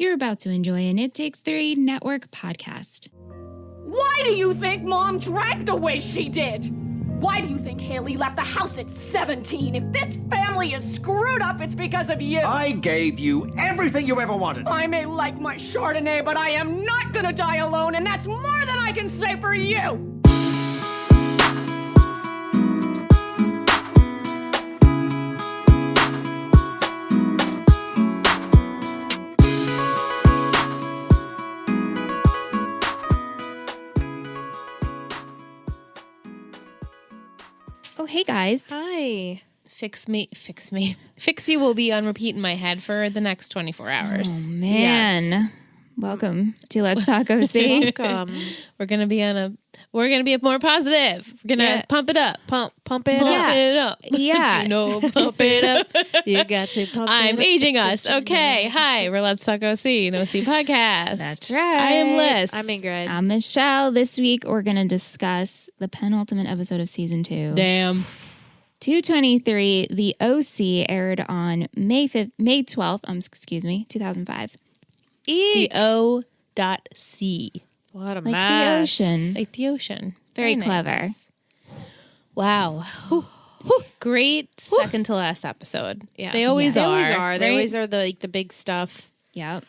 You're about to enjoy an It Takes Three Network podcast. Why do you think Mom drank the way she did? Why do you think Haley left the house at 17? If this family is screwed up, it's because of you. I gave you everything you ever wanted. I may like my Chardonnay, but I am not gonna die alone, and that's more than I can say for you. Oh, hey guys. Hi. Fix Me. Fix You will be on repeat in my head for the next 24 hours. Oh, man. Yes. Welcome to Let's Talk O.Sea. Welcome. We're gonna be more positive. We're gonna pump it up. Pump it Pump up. it up. Yeah. You know, Pump it up. You got to pump I'm it up. aging us. Okay. Hi, we're Let's Talk O.Sea, an O.Sea podcast. That's right. I am Liz. I'm Ingrid. I'm Michelle. This week, we're going to discuss the penultimate episode of season 2. Damn. 223, the O.Sea aired on May 12th, 2005. The O.C. What a Like mess. the ocean. Like the ocean. Very nice. clever. Wow. Great second to last episode. Yeah. They always They are. always are. They right? always are the big stuff. Yep.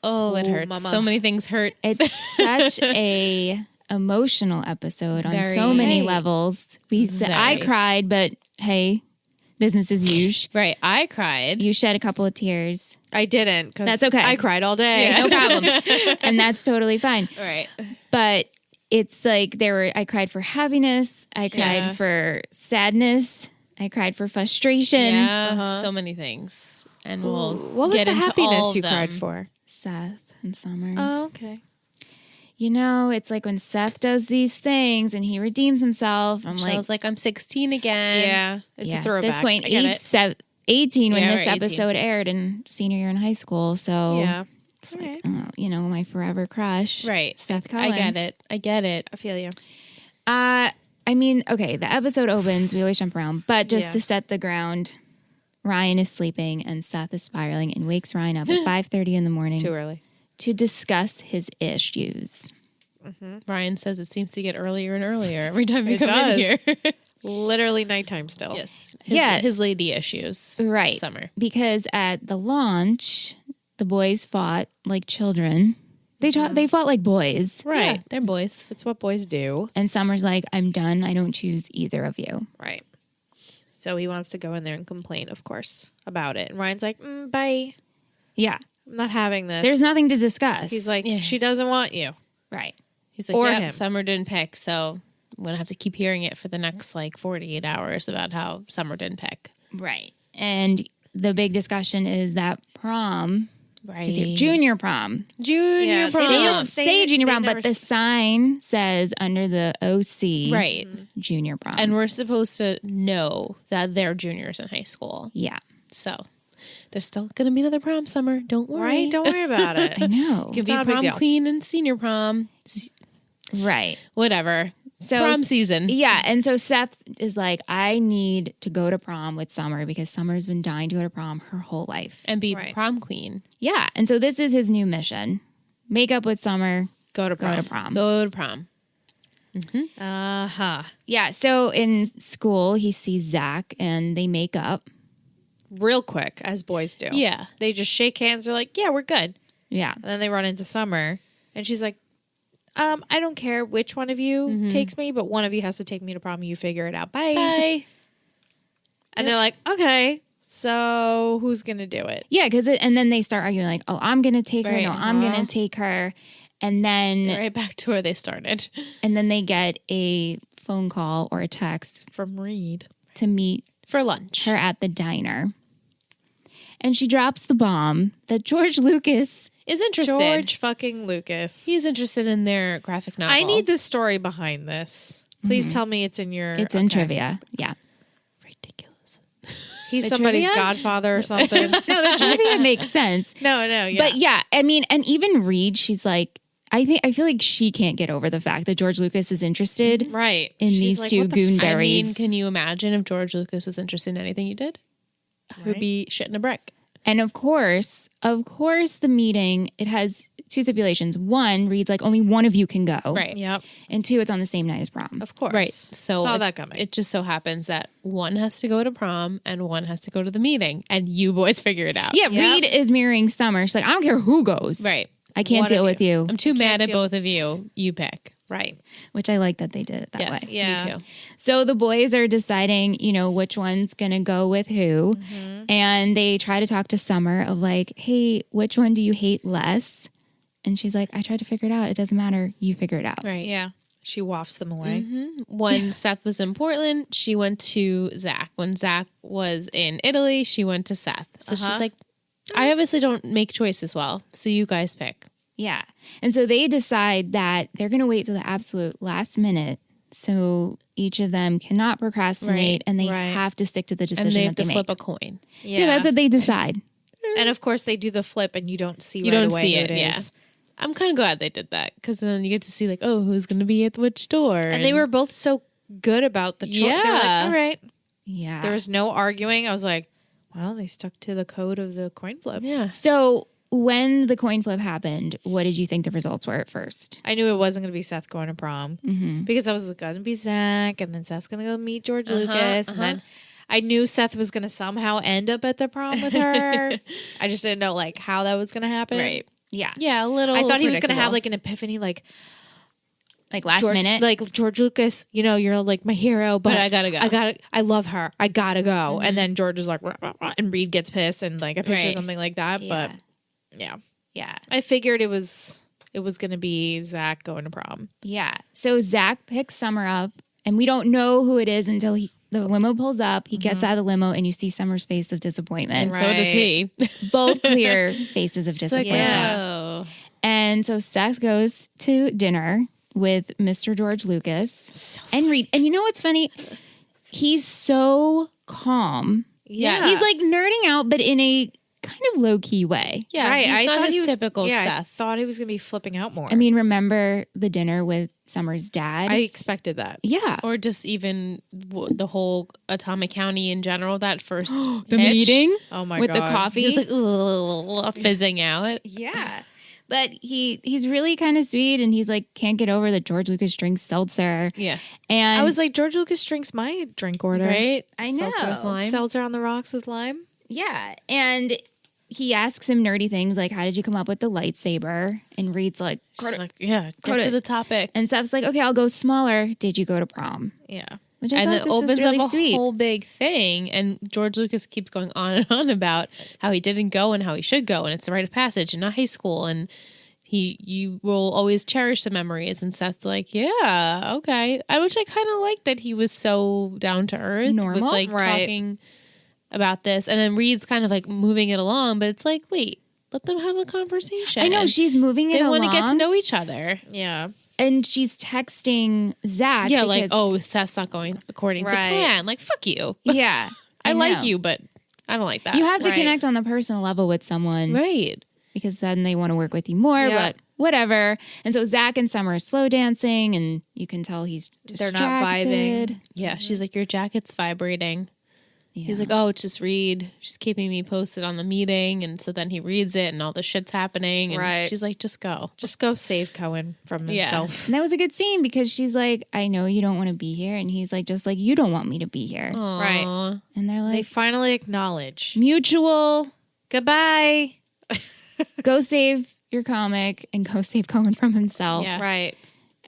Oh, it Ooh, hurts. mama. So many things hurt. It's such a emotional episode on Very. so many Hey. levels. I Very. cried, but hey, business as usual. Right. I cried. You shed a couple of tears. I didn't because That's okay. I cried all day. No problem. And that's totally fine. Right. But it's like I cried for happiness. I cried Yes. for sadness. I cried for frustration. Yeah. So many things. And we'll What was get the into all happiness of you them. cried for? Seth and Summer. Oh, okay. You know, it's like when Seth does these things and he redeems himself. I'm Michelle's like, I'm 16 again. Yeah. It's a throwback. At this point, I get it. 18 when Yeah, this we're 18. episode aired in senior year in high school. So Yeah. it's All like, right. my forever crush. Right. Seth Cullen. I get it. I feel you. I mean, okay, the episode opens, we always jump around, but just Yeah. to set the ground, Ryan is sleeping and Seth is spiraling and wakes Ryan up at 5:30 in the morning Too early. to discuss his issues. Ryan says it seems to get earlier and earlier every time we It come does. in here. Literally nighttime still. Yes. Yeah. His lady issues. Right. Summer. Because at the launch, the boys fought like children. They fought like boys. Right. Yeah, they're boys. That's what boys do. And Summer's like, I'm done. I don't choose either of you. Right. So he wants to go in there and complain, of course, about it. And Ryan's like, bye. Yeah. I'm not having this. There's nothing to discuss. He's like, Yeah. she doesn't want you. right. He's like, Or yep, him. Summer didn't pick, so I'm going to have to keep hearing it for the next 48 hours about how Summer didn't pick. Right. And the big discussion is that prom Right. is your junior prom. Junior Yeah, they prom. They don't don't say say it- junior they prom, never but the s- sign says under the O.C. Right. junior prom. And we're supposed to know that they're juniors in high school. yeah, So there's still going to be another prom, Summer. Don't worry. Right? Don't worry about it. I know. You can be not a big prom deal. queen and senior prom. Right. Whatever. So Prom season. Yeah, and so Seth is like, I need to go to prom with Summer because Summer's been dying to go to prom her whole life. And be Right. prom queen. Yeah, and so this is his new mission: make up with Summer, Go to prom. go to prom. Go to prom. Uh-huh. Yeah. So in school, he sees Zach, and they make up. Real quick, as boys do. Yeah. They just shake hands. They're like, yeah, we're good. Yeah. And then they run into Summer. And she's like, I don't care which one of you takes me, but one of you has to take me to prom. You figure it out. Bye. Bye. And they're like, okay, so who's going to do it? Yeah, and then they start arguing like, "Oh, I'm gonna take her. Right, No, I'm gonna take her." And then Right back to where they started. they get a phone call or a text From Reed. to meet For lunch. her at the diner. And she drops the bomb that George Lucas Is interested. George fucking Lucas. He's interested in their graphic novel. I need the story behind this. Please tell me it's in your... It's in okay. trivia. Yeah. Ridiculous. He's The somebody's trivia? godfather or something. No, the trivia makes sense. No, yeah. But yeah, I mean, and even Reed, she's like, I feel like she can't get over the fact that George Lucas is interested right. in She's these like, two what the f- I goonberries. mean, can you imagine if George Lucas was interested in anything you did? It would be shit in a brick. And of course, the meeting, it has two stipulations. One reads like only one of you can go. Right. Yep. And two, it's on the same night as prom. Of course. Right. So saw that coming. It just so happens that one has to go to prom and one has to go to the meeting, and you boys figure it out. Yeah, Yep. Reed is mirroring Summer. She's like, I don't care who goes. Right. I can't One deal of with you. I'm too mad at deal- both of you. You pick. Right. Which I like that they did it that Yes. way. Yeah. Me too. So the boys are deciding, which one's going to go with who. And they try to talk to Summer of like, hey, which one do you hate less? And she's like, I tried to figure it out. It doesn't matter. You figure it out. Right. Yeah. She wafts them away. When Seth was in Portland, she went to Zach. When Zach was in Italy, she went to Seth. So she's like, I obviously don't make choices well. So you guys pick. Yeah. And so they decide that they're going to wait till the absolute last minute. So each of them cannot procrastinate Right, and they right. have to stick to the decision And they have that to they flip make. a coin. Yeah, that's what they decide. And of course, they do the flip, and you don't see. You right don't away see who it. is. Yeah. I'm kind of glad they did that because then you get to see like, oh, who's going to be at which door. And they were both so good about the choice. They were like, Yeah. all right. Yeah. There was no arguing. I was like, well, they stuck to the code of the coin flip. Yeah. So when the coin flip happened, what did you think the results were at first? I knew it wasn't going to be Seth going to prom because I was going to be Zach, and then Seth's going to go meet George Lucas, and then I knew Seth was going to somehow end up at the prom with her. I just didn't know like how that was going to happen. Right. Yeah. Yeah, a little. I thought he was going to have predictable. like an epiphany, like Like last George, minute? like George Lucas. You're like my hero, but I gotta go. I love her. I gotta go. And then George is like, rah, rah, rah, and Reed gets pissed, and like I picture Right. something like that. Yeah. But yeah, Yeah. I figured it was going to be Zach going to prom. Yeah. So Zach picks Summer up, and we don't know who it is until the limo pulls up. He gets out of the limo, and you see Summer's face of disappointment. And so does he. Both clear faces of It's like, disappointment. oh. And so Seth goes to dinner with Mr. George Lucas and Reed. And you know what's funny? He's so calm. Yeah. He's like nerding out, but in a kind of low key way. Yeah, right. he's I not thought his he was typical yeah, I Seth. thought he was going to be flipping out more. I mean, remember the dinner with Summer's dad? I expected that. yeah. Or just even the whole Atomic County in general, that first The pitch. meeting Oh my with god. the coffee. He's like ugh, fizzing out. Yeah. But he's really kind of sweet, and he's like can't get over that George Lucas drinks seltzer. Yeah. And I was like, George Lucas drinks my drink order. Right? I know. Seltzer with lime. Seltzer on the rocks with lime. yeah, and he asks him nerdy things like, "How did you come up with the lightsaber?" And Reed's like, She's like, yeah, Go get to- to the topic. and Seth's like, "Okay, I'll go smaller. Did you go to prom?" Yeah. Which I And thought it this was opens really up a sweet. whole big thing. And George Lucas keeps going on and on about how he didn't go and how he should go. And it's a rite of passage and not high school. And you will always cherish the memories. And Seth's like, yeah, okay. Which I kind of like that he was so down to earth. Normal? With like Right. talking about this. And then Reed's kind of like moving it along. But it's like, wait, let them have a conversation. I know she's moving it They along. want to get to know each other. Yeah. and she's texting Zach. Yeah, like, because- oh, Seth's not going according to Right. plan. Like, fuck you. yeah. I know. like you, but I don't like that. You have to Right. connect on the personal level with someone, right. because then they want to work with you more. Yeah. But whatever. And so Zach and Summer are slow dancing, and you can tell he's They're not vibing. distracted. Yeah, she's like, your jacket's vibrating. Yeah. He's like, oh, it's just Reed. She's keeping me posted on the meeting. And so then he reads it and all the shit's happening. And Right. she's like, just go. Just go save Cohen from Yeah. himself. And that was a good scene because she's like, I know you don't want to be here. And he's like, just like you don't want me to be here. Right. Aw. And they're They like, finally acknowledge. mutual, Goodbye. go save your comic and go save Cohen from himself. Yeah. Right.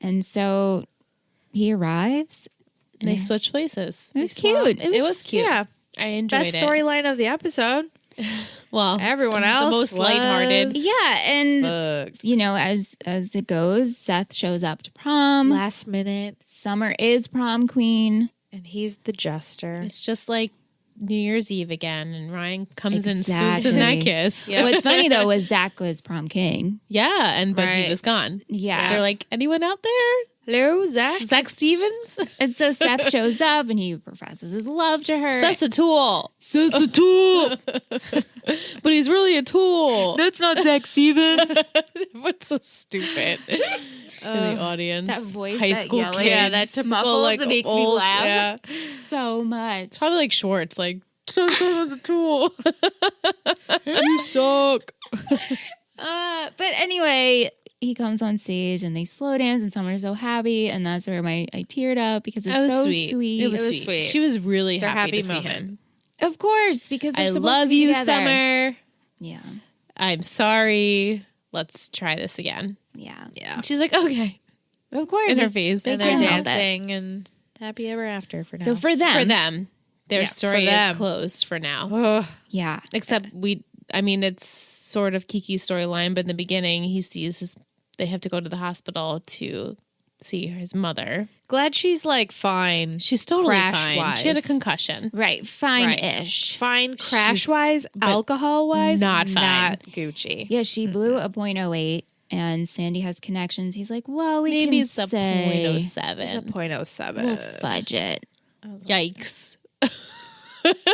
And so he arrives. They switch places. It was cute. It was cute. Yeah. I enjoyed Best it. storyline of the episode. Well, Everyone the else most was- lighthearted. Yeah. And, Fucked. you know, as it goes, Seth shows up to prom. Last minute. Summer is prom queen. And he's the jester. It's just like New Year's Eve again, and Ryan comes in swoops in Exactly. that kiss. Yeah. What's funny, though, was Zach was prom king. Yeah, but Right. he was gone. Yeah. They're like, anyone out there? Hello, Zach. Zach Stevens? And so Seth shows up and he professes his love to her. Seth's a tool. Seth's a tool. But he's really a tool. That's not Zach Stevens. What's so stupid in the audience? that voice, high that school yelling, kids. Yeah, that typical muffled, like that makes me old, laugh. Yeah. so much. It's probably like shorts, like was a tool. You suck. But anyway, he comes on stage and they slow dance and Summer's so happy. And that's where I teared up because it's so sweet. It was sweet. She was really Their happy to moment. see him. Of course, because they're I supposed love to be you, together. Summer. Yeah. I'm sorry. Let's try this again. Yeah. Yeah. And she's like, okay. Of course. In her face. And They they're can't help it. dancing and happy ever after for now. So for them. Their Yeah, story for them. is closed for now. Ugh. Yeah. Except it's sort of Kiki's storyline, but in the beginning, they have to go to the hospital to see his mother. Glad she's like fine. She's totally fine. Crash-wise. She had a concussion. Right. Fine-ish. Fine crash wise, alcohol wise, not fine. Not Gucci. Yeah, she blew a .08 and Sandy has connections. He's like, well, we Maybe can it's a say It's a 0.07. .07. we'll fudge it. Yikes.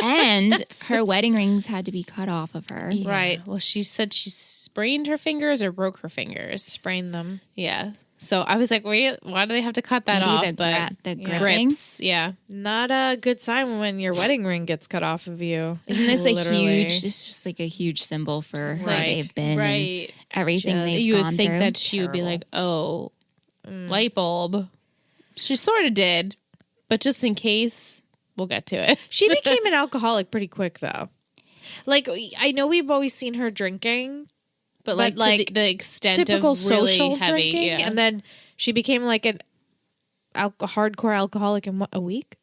And her wedding rings had to be cut off of her. Yeah. Right. Well, she said she sprained her fingers or broke her fingers. Sprain them. Yeah. So I was like, wait, why do they have to cut that Maybe off? the But gripping. grips. Yeah. Not a good sign when your wedding ring gets cut off of you. Isn't this Literally. it's just like a huge symbol for who Right. they've been and Right. everything Just- they've You gone would think through. that she would be Terrible. like, oh, light bulb. She sort of did, but just in case, we'll get to it. She became an alcoholic pretty quick, though. Like, I know we've always seen her drinking, But like, to the extent typical of really social heavy. drinking, Yeah. and then she became like an hardcore alcoholic in what, a week?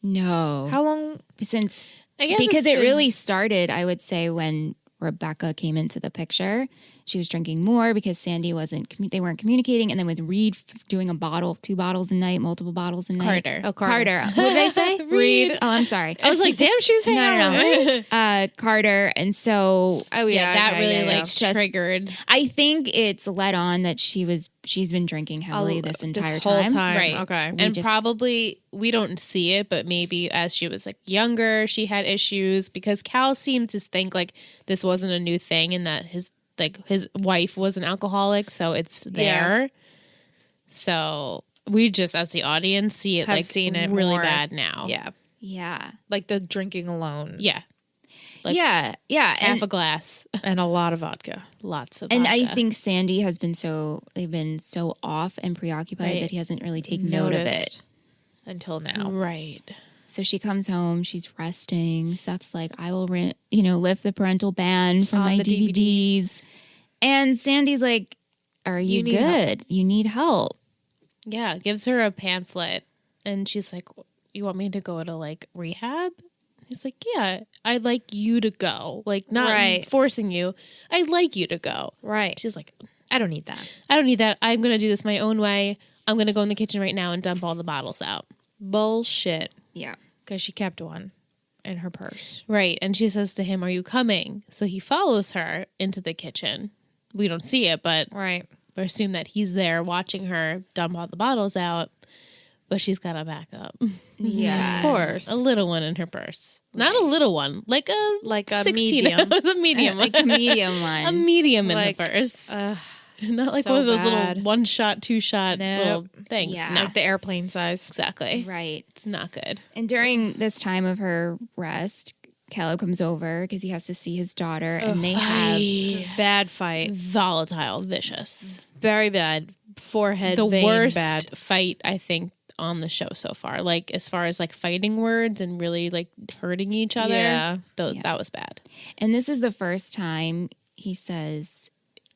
No. How long? Since I guess because it's it been- really started, I would say, when Rebecca came into the picture. She was drinking more because Sandy they weren't communicating. And then with Reed doing 2 bottles a night, multiple bottles a night. Carter. Oh, Carter. What did I say? Reed. Oh, I'm sorry. I was like, damn, she was hanging out with Reed. Carter. And so Oh, Yeah, that really like Just- triggered. I think it's led on that she's been drinking heavily this entire whole time. Right. Okay. And just- probably we don't see it, but maybe as she was like younger, she had issues because Cal seemed to think like this wasn't a new thing and that his wife was an alcoholic, so it's there. So we just as the audience see it Have like seen it really more. bad now. Yeah. Yeah. Like the drinking alone. Yeah. Like yeah. Half And, a glass. And a lot of vodka. Lots of and I vodka. think Sandy has been they've been so off and preoccupied Right. that he hasn't really taken note of it. Noticed until now. Right. So she comes home, she's resting. Seth's like, I will lift the parental ban from On my the DVDs. And Sandy's like, are you need good? You need help. Yeah, gives her a pamphlet and she's like, you want me to go to like rehab? He's like, yeah, I'd like you to go. Like not Right. forcing you. I'd like you to go. Right. She's like, I don't need that. I don't need that. I'm going to do this my own way. I'm going to go in the kitchen right now and dump all the bottles out. Bullshit. Yeah. Because she kept one in her purse. Right. And she says to him, are you coming? So he follows her into the kitchen. We don't see it, but Right. we assume that he's there watching her dump all the bottles out. But she's got a backup. Yeah. Of course. A little one in her purse. Not a little one. Like a 16. medium. It was a medium. Like a medium one. A medium in Like, the purse. Ugh. Not like so one of those bad. little 1-shot, 2-shot Nope. little things. Yeah. No, Like the airplane size. exactly. Right. It's not good. And during this time of her rest, Caleb comes over because he has to see his daughter, and they have Bad fight. Volatile, vicious. Very bad. Forehead The vein worst bad. fight, I think, on the show so far. Like, as far as like fighting words and really like hurting each other. Yeah. That was bad. And this is the first time he says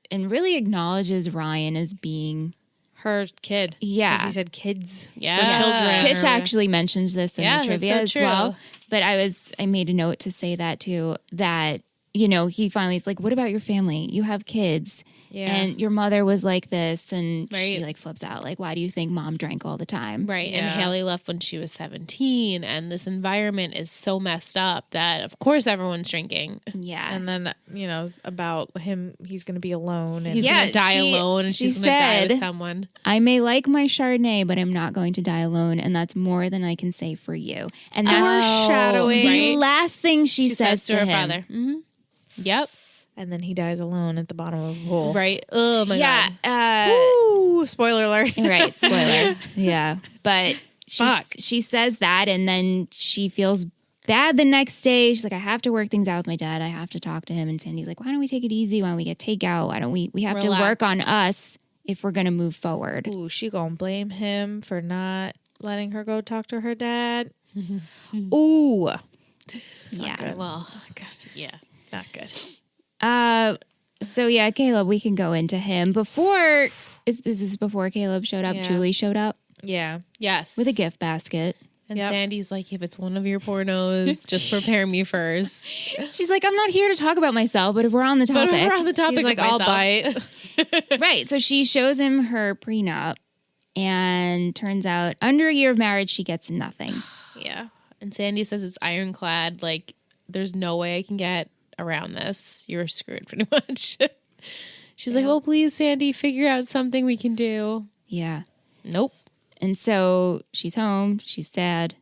and really acknowledges Ryan as being Her kid. Yeah. As he said kids. Yeah. The children. Tish actually mentions this in Yeah, the that's trivia so as true. well. But I made a note to say that too, that, he finally is like, what about your family? You have kids. Yeah. And your mother was like this. And she Right. like flips out. Like, why do you think mom drank all the time? Right. And Yeah. Haley left when she was 17. And this environment is so messed up that, of course, everyone's drinking. Yeah. And then, about him, he's going to be alone. And He's Yeah, going to die she- alone and she she's going to die with said- someone. I may like my Chardonnay, but I'm not going to die alone. And that's more than I can say for you. And that's Foreshadowing. the Right. last thing she says to her him. father. Mm-hmm. Yep. And then he dies alone at the bottom of the pool. Right. Oh, my Yeah. God. Ooh, spoiler alert. Right. Spoiler. Yeah. But Fuck. she says that, and then she feels bad the next day. She's like, I have to work things out with my dad. I have to talk to him. And Sandy's like, why don't we take it easy? Why don't we get takeout? Why don't we have to work on us if we're going to move forward. Ooh, she gonna blame him for not letting her go talk to her dad. Ooh. Yeah. Good. Well, Yeah, not good. So yeah, Caleb, we can go into him. Before, is this before Caleb showed up? Yeah. Julie showed up Yeah. yes. with a gift basket. And Yep. Sandy's like, if it's one of your pornos, just prepare me first. She's like, I'm not here to talk about myself, but if we're on the But topic. we're on the topic He's like, of I'll myself. bite. Right. So she shows him her prenup, and turns out under a year of marriage, she gets nothing. Yeah. And Sandy says it's ironclad. Like, there's no way I can get around this. You're screwed, pretty much. She's like, well, please, Sandy, figure out something we can do. Yeah. Nope. And so she's home. She's sad.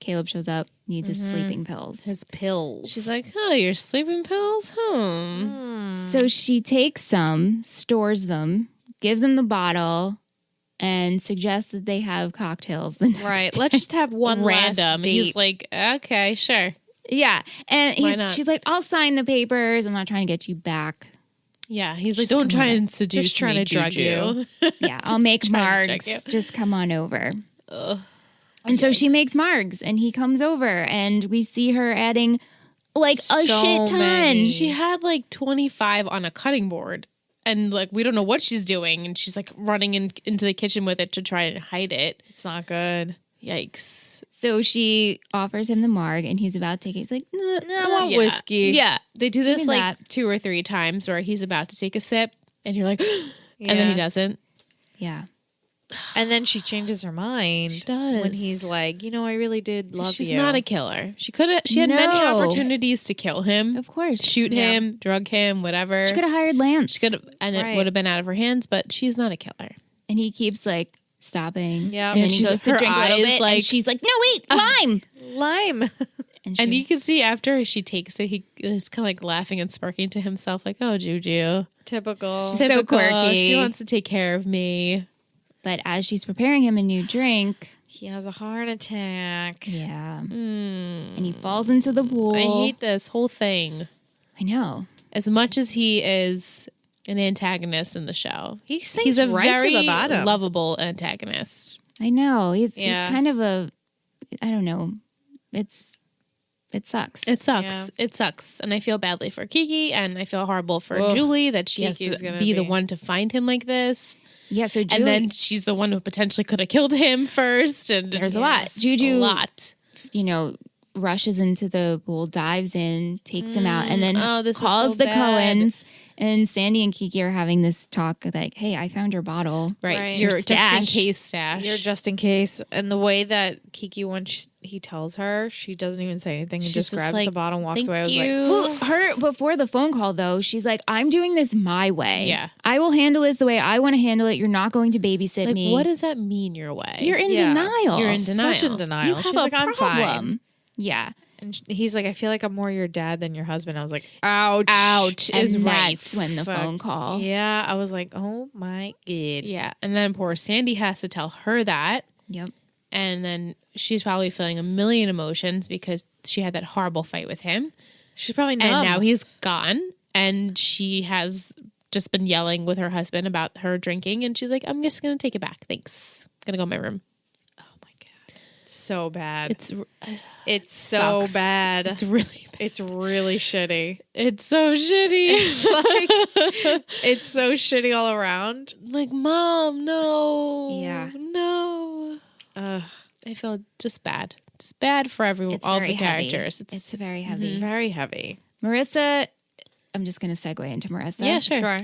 Caleb shows up, needs his sleeping pills. His pills. She's like, oh, your sleeping pills? So she takes some, stores them, gives him the bottle, and suggests that they have cocktails the next right. day. Let's just have one Random. last He's date. like, okay, sure. Yeah. And Why not? she's like, I'll sign the papers. I'm not trying to get you back. Yeah. He's like, don't try and seduce Just trying me, to drug Juju. Yeah, I'll make trying to check margs. Just come on over. Ugh. And so she makes margs, and he comes over, and we see her adding like a So shit ton. many. She had like 25 on a cutting board. And like, we don't know what she's doing. And she's like running into the kitchen with it to try and hide it. It's not good. Yikes. So she offers him the marg, and he's about to take it. He's like, I want yeah. whiskey. yeah. They do this Give me like that. 2 or 3 times where he's about to take a sip and you're like, and then Yeah. he doesn't. Yeah. And then she changes her mind. She does. When he's like, I really did love She's you. not a killer. She had many No. opportunities to kill him, Of course. shoot him, drug him, whatever. She could have hired Lance. She could have, and it Right. would have been out of her hands, but she's not a killer. And he keeps like stopping. Yeah. And then And he she's- goes to her drink a little eyes, bit, like- and she's like, no, wait, lime. Lime. And And you can see after she takes it, he is kind of like laughing and smirking to himself, like, "Oh, Juju, Typical. So typical. quirky. She wants to take care of me." But as she's preparing him a new drink, He has a heart attack. yeah. And he falls into the pool. I hate this whole thing. I know. As much as he is an antagonist in the show, He sinks he's a right very to the bottom. lovable antagonist. I know. He's Yeah. kind of a, I don't know. It sucks. It sucks. Yeah. It sucks. And I feel badly for Kiki, and I feel horrible for Ugh. Julie that she Kiki's has to gonna be the be- one to find him like this. yeah, so Julie, And then she's the one who potentially could have killed him first. And There's a lot. it's Juju- a lot. rushes into the pool, dives in, takes him out, and then Oh, this is calls so the bad. Coens. And Sandy and Kiki are having this talk like, hey, I found your bottle. Right. Right. Your Your just in stash. case stash. You're just in case. And the way that Kiki, once he tells her, she doesn't even say anything and She's just just grabs like, the bottle and walks "Thank away. I was you." like, Well, her before the phone call though, she's like, I'm doing this my way. Yeah. I will handle this the way I want to handle it. You're not going to babysit like, me. what does that mean your way? You're in Yeah. denial. You're in denial. such in denial. You have She's a like, I'm fine. problem. Yeah. And he's like, I feel like I'm more your dad than your husband. I was like, ouch. Ouch is And right. that's when the Fuck. phone call. Yeah. I was like, oh my God. Yeah. And then poor Sandy has to tell her that. Yep. And then she's probably feeling a million emotions because she had that horrible fight with him. She's probably numb. And now he's gone. And she has just been yelling with her husband about her drinking. And she's like, I'm just going to take it back. Thanks. Going to go in my room. Oh my God. So bad. It's so sucks. bad. It's really bad. It's really shitty. It's so shitty. It's like, it's so shitty all around. like, Mom, no. Yeah. No. Ugh. I feel just bad. Just bad for everyone, It's all very the heavy. characters. It's very heavy. Very heavy. Marissa, I'm just going to segue into Marissa. Yeah, sure.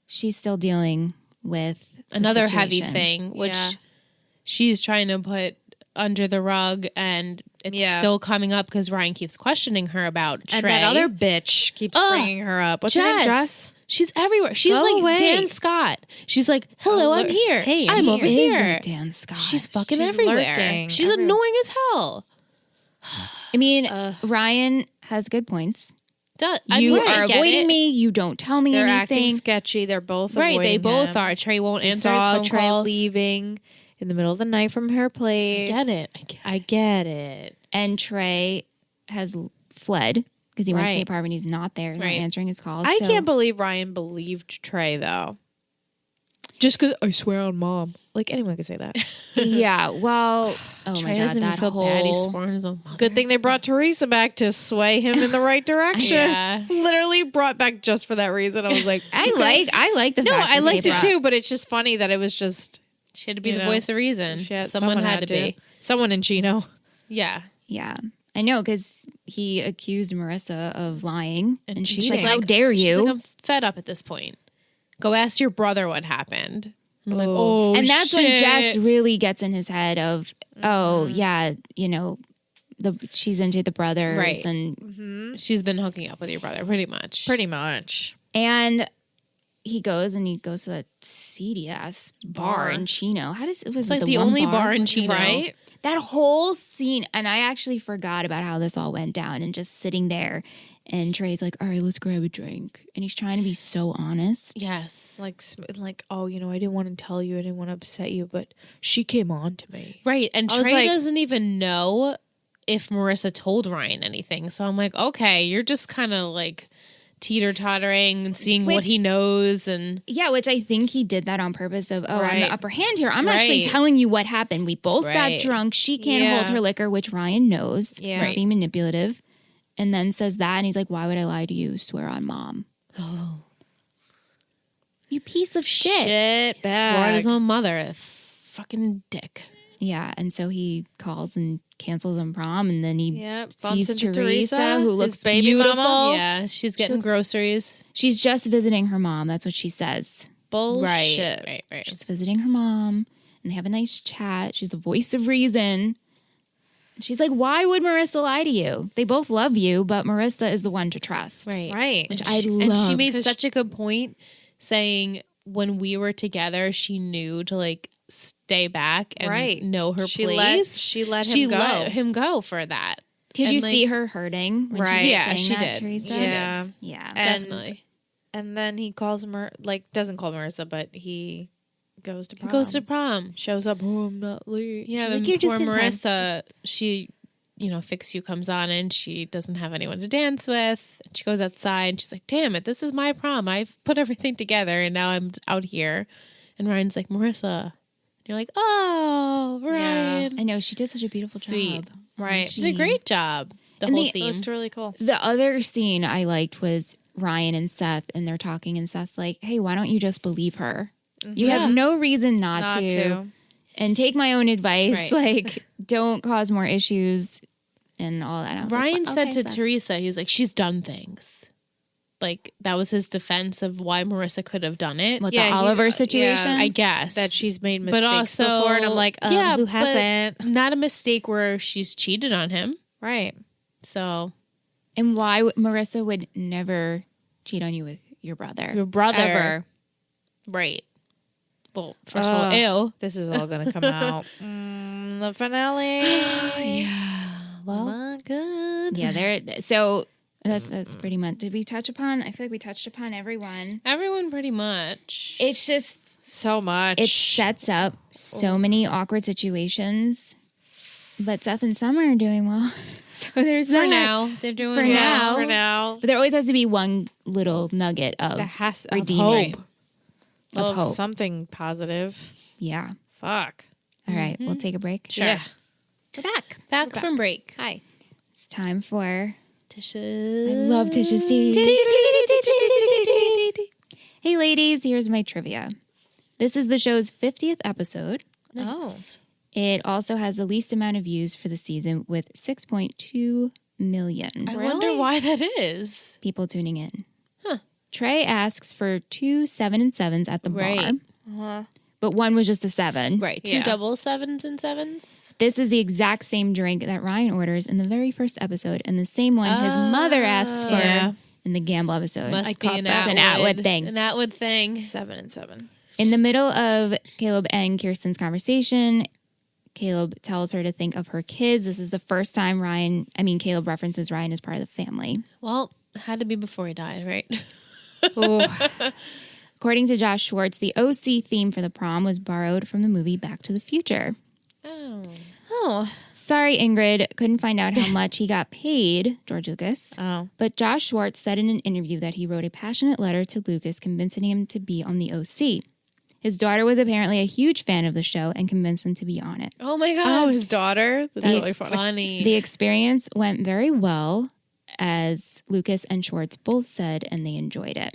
She's still dealing with the Another heavy situation. thing, which Yeah. she's trying to put under the rug, and it's Yeah. still coming up because Ryan keeps questioning her about Trey. And that other bitch keeps Ugh. bringing her up. What's her name? Jess? She's everywhere. She's Go like away. Dan Scott. She's like, hello, Oh, I'm look- here. hey, I'm I'm over Is here. it Dan Scott? She's fucking She's everywhere. lurking She's everywhere. annoying as hell. I mean, Ryan has good points. You I are get avoiding it. me. You don't tell me They're anything. acting sketchy. They're both Right, they avoiding both him. are. Trey won't We answer his saw phone Trey calls. leaving in the middle of the night from her place. Get it. I get it. And Trey, has fled because he went to the Right. apartment. He's not there. He's Right. not answering his calls. I so- can't believe Ryan believed Trey though. Just because I swear on mom. Like anyone could say that. Yeah. Well, oh Trey my God. doesn't even That feel whole... bad. He swore on his own mother. Good thing they brought Teresa back to sway him in the right direction. Yeah. Literally brought back just for that reason. I was like, I okay. like the No, fact I that liked they it brought- too, but it's just funny that it was just She had to be You the know, voice of reason. shit. Someone had to be. Someone in Chino. Yeah. Yeah. I know because he accused Marissa of lying. And she's cheating. like, how dare She's you? like, I'm fed up at this point. Go ask your brother what happened. I'm like, Oh. oh, And that's when shit. Jess really gets in his head of, oh, yeah, she's into the brothers. Right. And She's been hooking up with your brother, pretty much. Pretty much. he goes to that seedy ass bar in Chino. It's like the only bar in Chino. Right? That whole scene, and I actually forgot about how this all went down and just sitting there. And Trey's like, all right, let's grab a drink. And he's trying to be so honest. Yes. Like, oh, I didn't want to tell you, I didn't want to upset you, but she came on to me. Right. And I was Trey like- doesn't even know if Marissa told Ryan anything. So I'm like, okay, you're just kind of like teeter-tottering and seeing what Which- he knows. And Yeah, which I think he did that on purpose of, I'm Right. the upper hand here. I'm actually Right. telling you what happened. We both Right. got drunk. She can't Yeah. hold her liquor, which Ryan knows. Yeah. He's being manipulative. And then says that, and he's like, why would I lie to you? Swear on mom. oh, You piece of shit. Shit swore at bag. his own mother. Fucking dick. Yeah, and so he calls and cancels on prom, and then he Yep, bumps sees into Teresa, Teresa, who his looks baby beautiful. mama. Yeah, she's getting looks- groceries. She's just visiting her mom. That's what she says. Bullshit. Right. She's visiting her mom, and they have a nice chat. She's the voice of reason. She's like, why would Marissa lie to you? They both love you, but Marissa is the one to trust. Right. Right. Which I And she love. made such a good point saying when we were together, she knew to like stay back and Right. know her She place. let him go. let him go for that. Could And, you like- see her hurting? When Right. She was Yeah, saying she that, did. Teresa? She did. Yeah. Yeah. And- Definitely. And then he calls doesn't call Marissa, but he goes to prom. Goes to prom. Shows up. Oh, I'm not late. Yeah, She's and like, "You're just poor in time." Marissa, she, Fix You comes on and she doesn't have anyone to dance with. She goes outside and she's like, damn it, this is my prom. I've put everything together and now I'm out here. And Ryan's like, Marissa. And you're like, oh, Ryan. I know. She did such a beautiful Sweet. job. Right. She did a great job. The And whole the- theme. Looked really cool. The other scene I liked was Ryan and Seth, and they're talking, and Seth's like, hey, why don't you just believe her? You Yeah. have no reason not, Not to. to. And take my own advice. Right. Like, don't cause more issues and all that. And I was like, Ryan "Well, said okay, to Seth." Teresa, he was like, she's done things. Like, that was his defense of why Marissa could have done it. What, Yeah, the he's- Oliver yeah, situation? I guess. That she's made But mistakes also, before, and I'm like, yeah, who but hasn't? not a mistake where she's cheated on him. Right. So, And why Marissa would never cheat on you with your brother. your brother. Ever. Right. Well, first of all, ew. This is all gonna come out. The finale. Well, My God. Yeah, there. So that's pretty much. Did we touch upon? I feel like we touched upon everyone. everyone pretty much. It's just So much. it sets up so many awkward situations. But Seth and Summer are doing well. So there's for that. now, they're doing For well. now. For now. But there always has to be one little nugget of That has of redeeming. hope. Of Of hope. something positive. Yeah. Fuck. All right, we'll take a break. Sure. Yeah. We're back. Back from break. Hi. It's time for. Tisha. I love Tisha's tea. Hey, ladies, here's my trivia. This is the show's 50th episode. Nice. It also has the least amount of views for the season with 6.2 million I Really? wonder why that is. people tuning in. Huh. Trey asks for 2 7 and 7s at the Right. bar, but one was just a 7. Right. Two Yeah. double 7s and 7s. This is the exact same drink that Ryan orders in the very first episode, and the same one his mother asks for Yeah. in the Gamble episode. Must be caught an that. Atwood. An Atwood thing. An Atwood thing. 7 and 7. In the middle of Caleb and Kirsten's conversation, Caleb tells her to think of her kids. This is the first time Caleb references Ryan as part of the family. Well, had to be before he died, right? According to Josh Schwartz, the O.Sea theme for the prom was borrowed from the movie Back to the Future. Oh. Oh. Sorry, Ingrid, couldn't find out how much he got paid, George Lucas. Oh. But Josh Schwartz said in an interview that he wrote a passionate letter to Lucas convincing him to be on the O.Sea. His daughter was apparently a huge fan of the show and convinced him to be on it. Oh my god. Oh, his daughter? That's really funny. funny. The experience went very well, as Lucas and Schwartz both said, and they enjoyed it.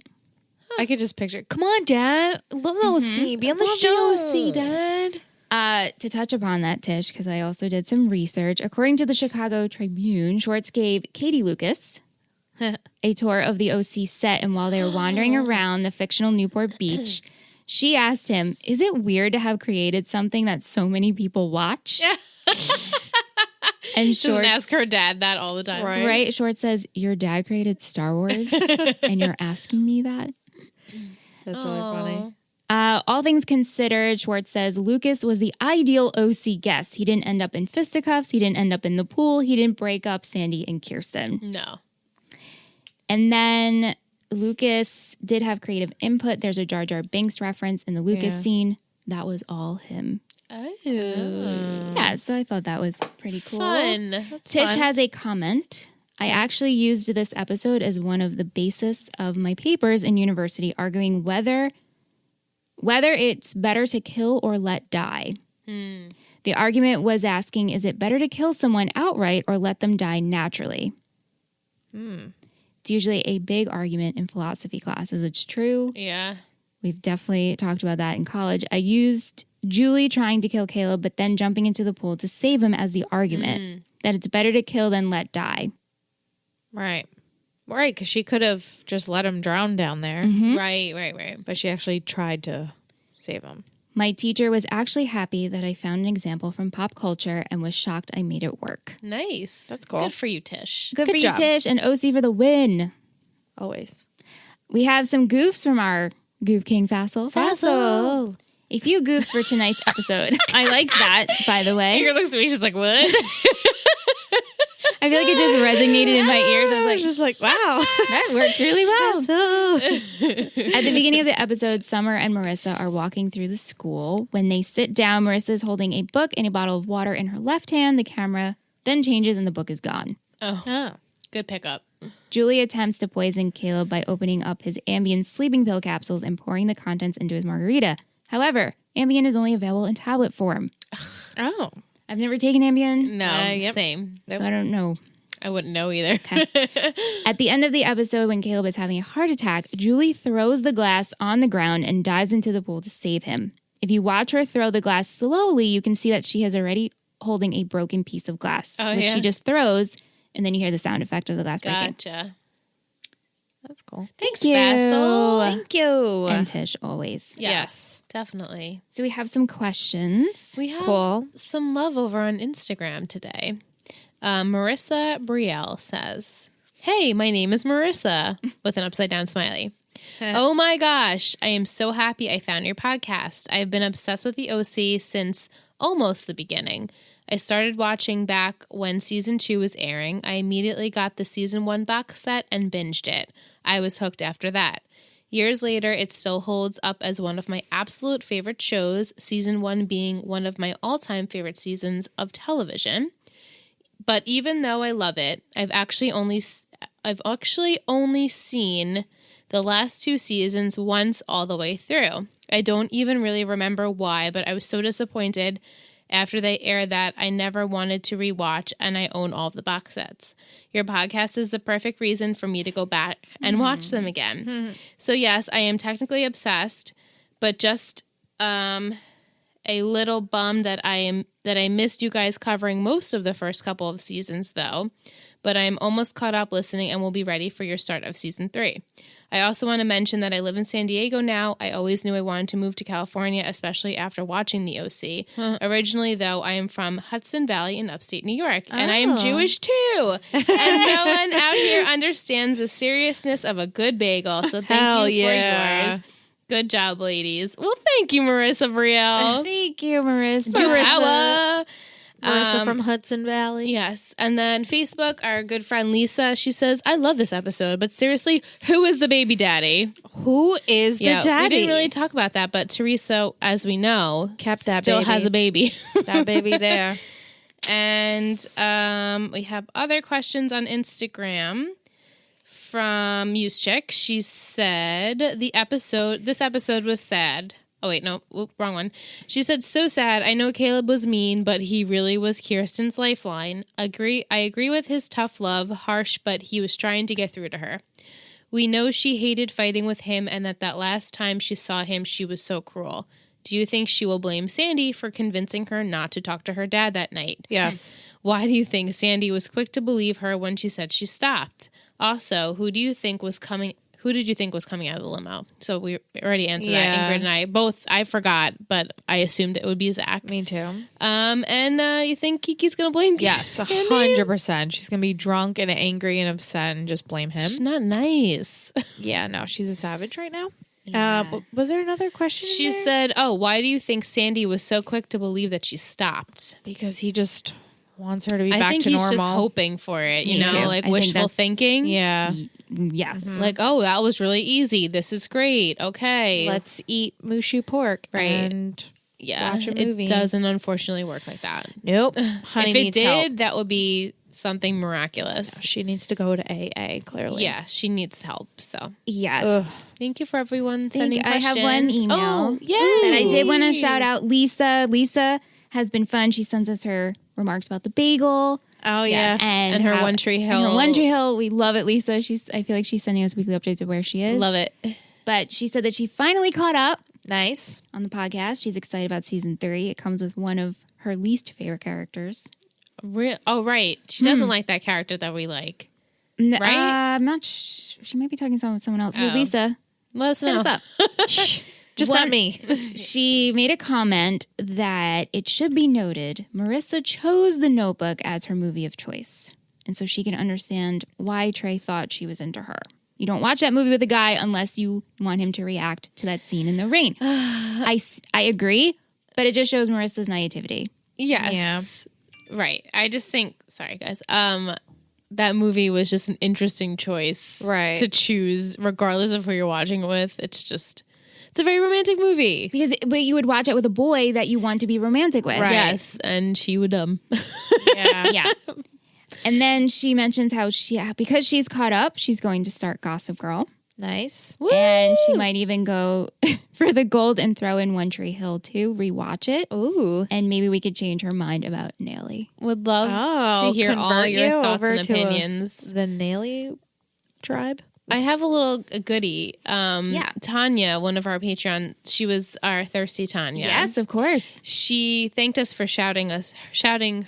I could just picture, come on, Dad. Love the O.C. Be on the show. See, Dad. To touch upon that, Tish, because I also did some research. According to the Chicago Tribune, Schwartz gave Katie Lucas a tour of the O.C. set, and while they were wandering around the fictional Newport Beach, she asked him, "Is it weird to have created something that so many people watch?" And She doesn't Schwartz, ask her dad that all the time. right? Schwartz says, "Your dad created Star Wars, and you're asking me that?" That's really funny. All things considered, Schwartz says Lucas was the ideal O.C. guest. He didn't end up in fisticuffs. He didn't end up in the pool. He didn't break up Sandy and Kirsten. No. And then Lucas did have creative input. There's a Jar Jar Binks reference in the Lucas scene. That was all him. Oh. Yeah, so I thought that was pretty cool. Fun. Tish has a comment. I actually used this episode as one of the basis of my papers in university, arguing whether it's better to kill or let die. The argument was asking, is it better to kill someone outright or let them die naturally? It's usually a big argument in philosophy classes. It's true. Yeah. We've definitely talked about that in college. I used Julie trying to kill Caleb, but then jumping into the pool to save him as the argument that it's better to kill than let die. Right. Right, because she could have just let him drown down there. Right. But she actually tried to save him. My teacher was actually happy that I found an example from pop culture and was shocked I made it work. Nice. That's cool. Good for you, Tish. Good for you, job. Tish, and O.C. for the win. Always. We have some goofs from our Goof King Fassel. Fassel. A few goofs for tonight's episode. I like that, by the way. Ingrid looks at me, she's like, what? I feel like it just resonated in my ears. I I was was like, just like, wow. that worked really well. Fassel. At the beginning of the episode, Summer and Marissa are walking through the school. When they sit down, Marissa is holding a book and a bottle of water in her left hand. The camera then changes and the book is gone. Oh. Good pickup. Julie attempts to poison Caleb by opening up his Ambien sleeping pill capsules and pouring the contents into his margarita. However, Ambien is only available in tablet form. Oh. I've never taken Ambien, No, Yep. same. so I don't know. I wouldn't know either. At the end of the episode, when Caleb is having a heart attack, Julie throws the glass on the ground and dives into the pool to save him. If you watch her throw the glass slowly, you can see that she is already holding a broken piece of glass, which she just throws, and then you hear the sound effect of the glass breaking. Gotcha. That's cool. Thanks, you. Fassel. Thank you. And Tish, always. Yes. Definitely. So we have some questions. We have Cool. some love over on Instagram today. Marissa Brielle says, "Hey, my name is Marissa," with an upside down smiley. "Oh my gosh, I am so happy I found your podcast. I've been obsessed with the O.C. since almost the beginning. I started watching back when season 2 was airing. I immediately got the season 1 box set and binged it. I was hooked after that. Years later, it still holds up as one of my absolute favorite shows, season 1 being one of my all-time favorite seasons of television. But even though I love it, I've actually only seen the last 2 seasons once all the way through. I don't even really remember why, but I was so disappointed after they aired that I never wanted to rewatch, and I own all of the box sets. Your podcast is the perfect reason for me to go back and watch them again. So yes, I am technically obsessed, but just a little bummed that I missed you guys covering most of the first couple of seasons though. But I'm almost caught up listening and will be ready for your start of season 3. I also want to mention that I live in San Diego now. I always knew I wanted to move to California, especially after watching the O.C. Originally, though, I am from Hudson Valley in upstate New York, and I am Jewish too. And no one out here understands the seriousness of a good bagel, so thank you for yours. Good job, ladies. Well, thank you, Marissa Brielle. Thank you, Marissa. Marissa. Marissa from Hudson Valley. Yes. And then Facebook, our good friend Lisa, she says, "I love this episode, but seriously, who is the baby daddy?" Who is the daddy? We didn't really talk about that, but Teresa, as we know, Kept that still baby. has a baby. That baby there. And we have other questions on Instagram from Muse Chick. She said this episode was sad. Oh, wait, no, wrong one. She said, so sad. I know Caleb was mean, but he really was Kirsten's lifeline. I agree with his tough love, harsh, but he was trying to get through to her. We know she hated fighting with him and that last time she saw him, she was so cruel. Do you think she will blame Sandy for convincing her not to talk to her dad that night? Yes. Why do you think Sandy was quick to believe her when she said she stopped? Also, who did you think was coming out of the limo? So we already answered that. Ingrid and I both, I forgot, but I assumed it would be Zach. Me too. And you think Kiki's going to blame Yes, 100%. She's going to be drunk and angry and upset and just blame him. She's not nice. Yeah, no, she's a savage right now. Yeah. Was there another question? She said, why do you think Sandy was so quick to believe that she stopped? Because he just wants her to be I back think to he's normal. just hoping for it, Me too. like I think wishful that's- thinking. Yeah. Yes. Like, oh, that was really easy. This is great. Okay. Let's eat mushu pork. Right. And watch a movie. It doesn't unfortunately work like that. nope. Honey If it needs did, help. that would be something miraculous. She needs to go to AA, clearly. Yeah, she needs help. So Yes. Ugh. thank you for everyone sending I questions. have one email. Oh, yay. And I did want to shout out Lisa. Lisa has been fun. She sends us her remarks about the bagel. Oh, Yes. yes. And her One Tree Hill. And her One Tree Hill. We love it, Lisa. I feel like she's sending us weekly updates of where she is. Love it. But she said that she finally caught up Nice. on the podcast. She's excited about season 3. It comes with one of her least favorite characters. Right. She doesn't like that character that we like. Right? I'm not she might be talking with someone else. Hey, Oh. Lisa, Let us hit know. us up. Just not me. She made a comment that it should be noted Marissa chose The Notebook as her movie of choice. And so she can understand why Trey thought she was into her. You don't watch that movie with a guy unless you want him to react to that scene in the rain. I agree, but it just shows Marissa's naivety. Yes. Right. I just think, sorry guys, that movie was just an interesting choice to choose regardless of who you're watching it with. It's a very romantic movie. But you would watch it with a boy that you want to be romantic with. Right. Yes. And she would, Yeah. Yeah. And then she mentions how because she's caught up, she's going to start Gossip Girl. Nice. And she might even go for the gold and throw in One Tree Hill too, rewatch it. Ooh. And maybe we could change her mind about Nelly. would love to hear all convert your you thoughts over and to opinions. The Naily tribe. I have a goodie. Yeah. Tanya, one of our Patreon, she was our thirsty Tanya. Yes, of course. She thanked us for shouting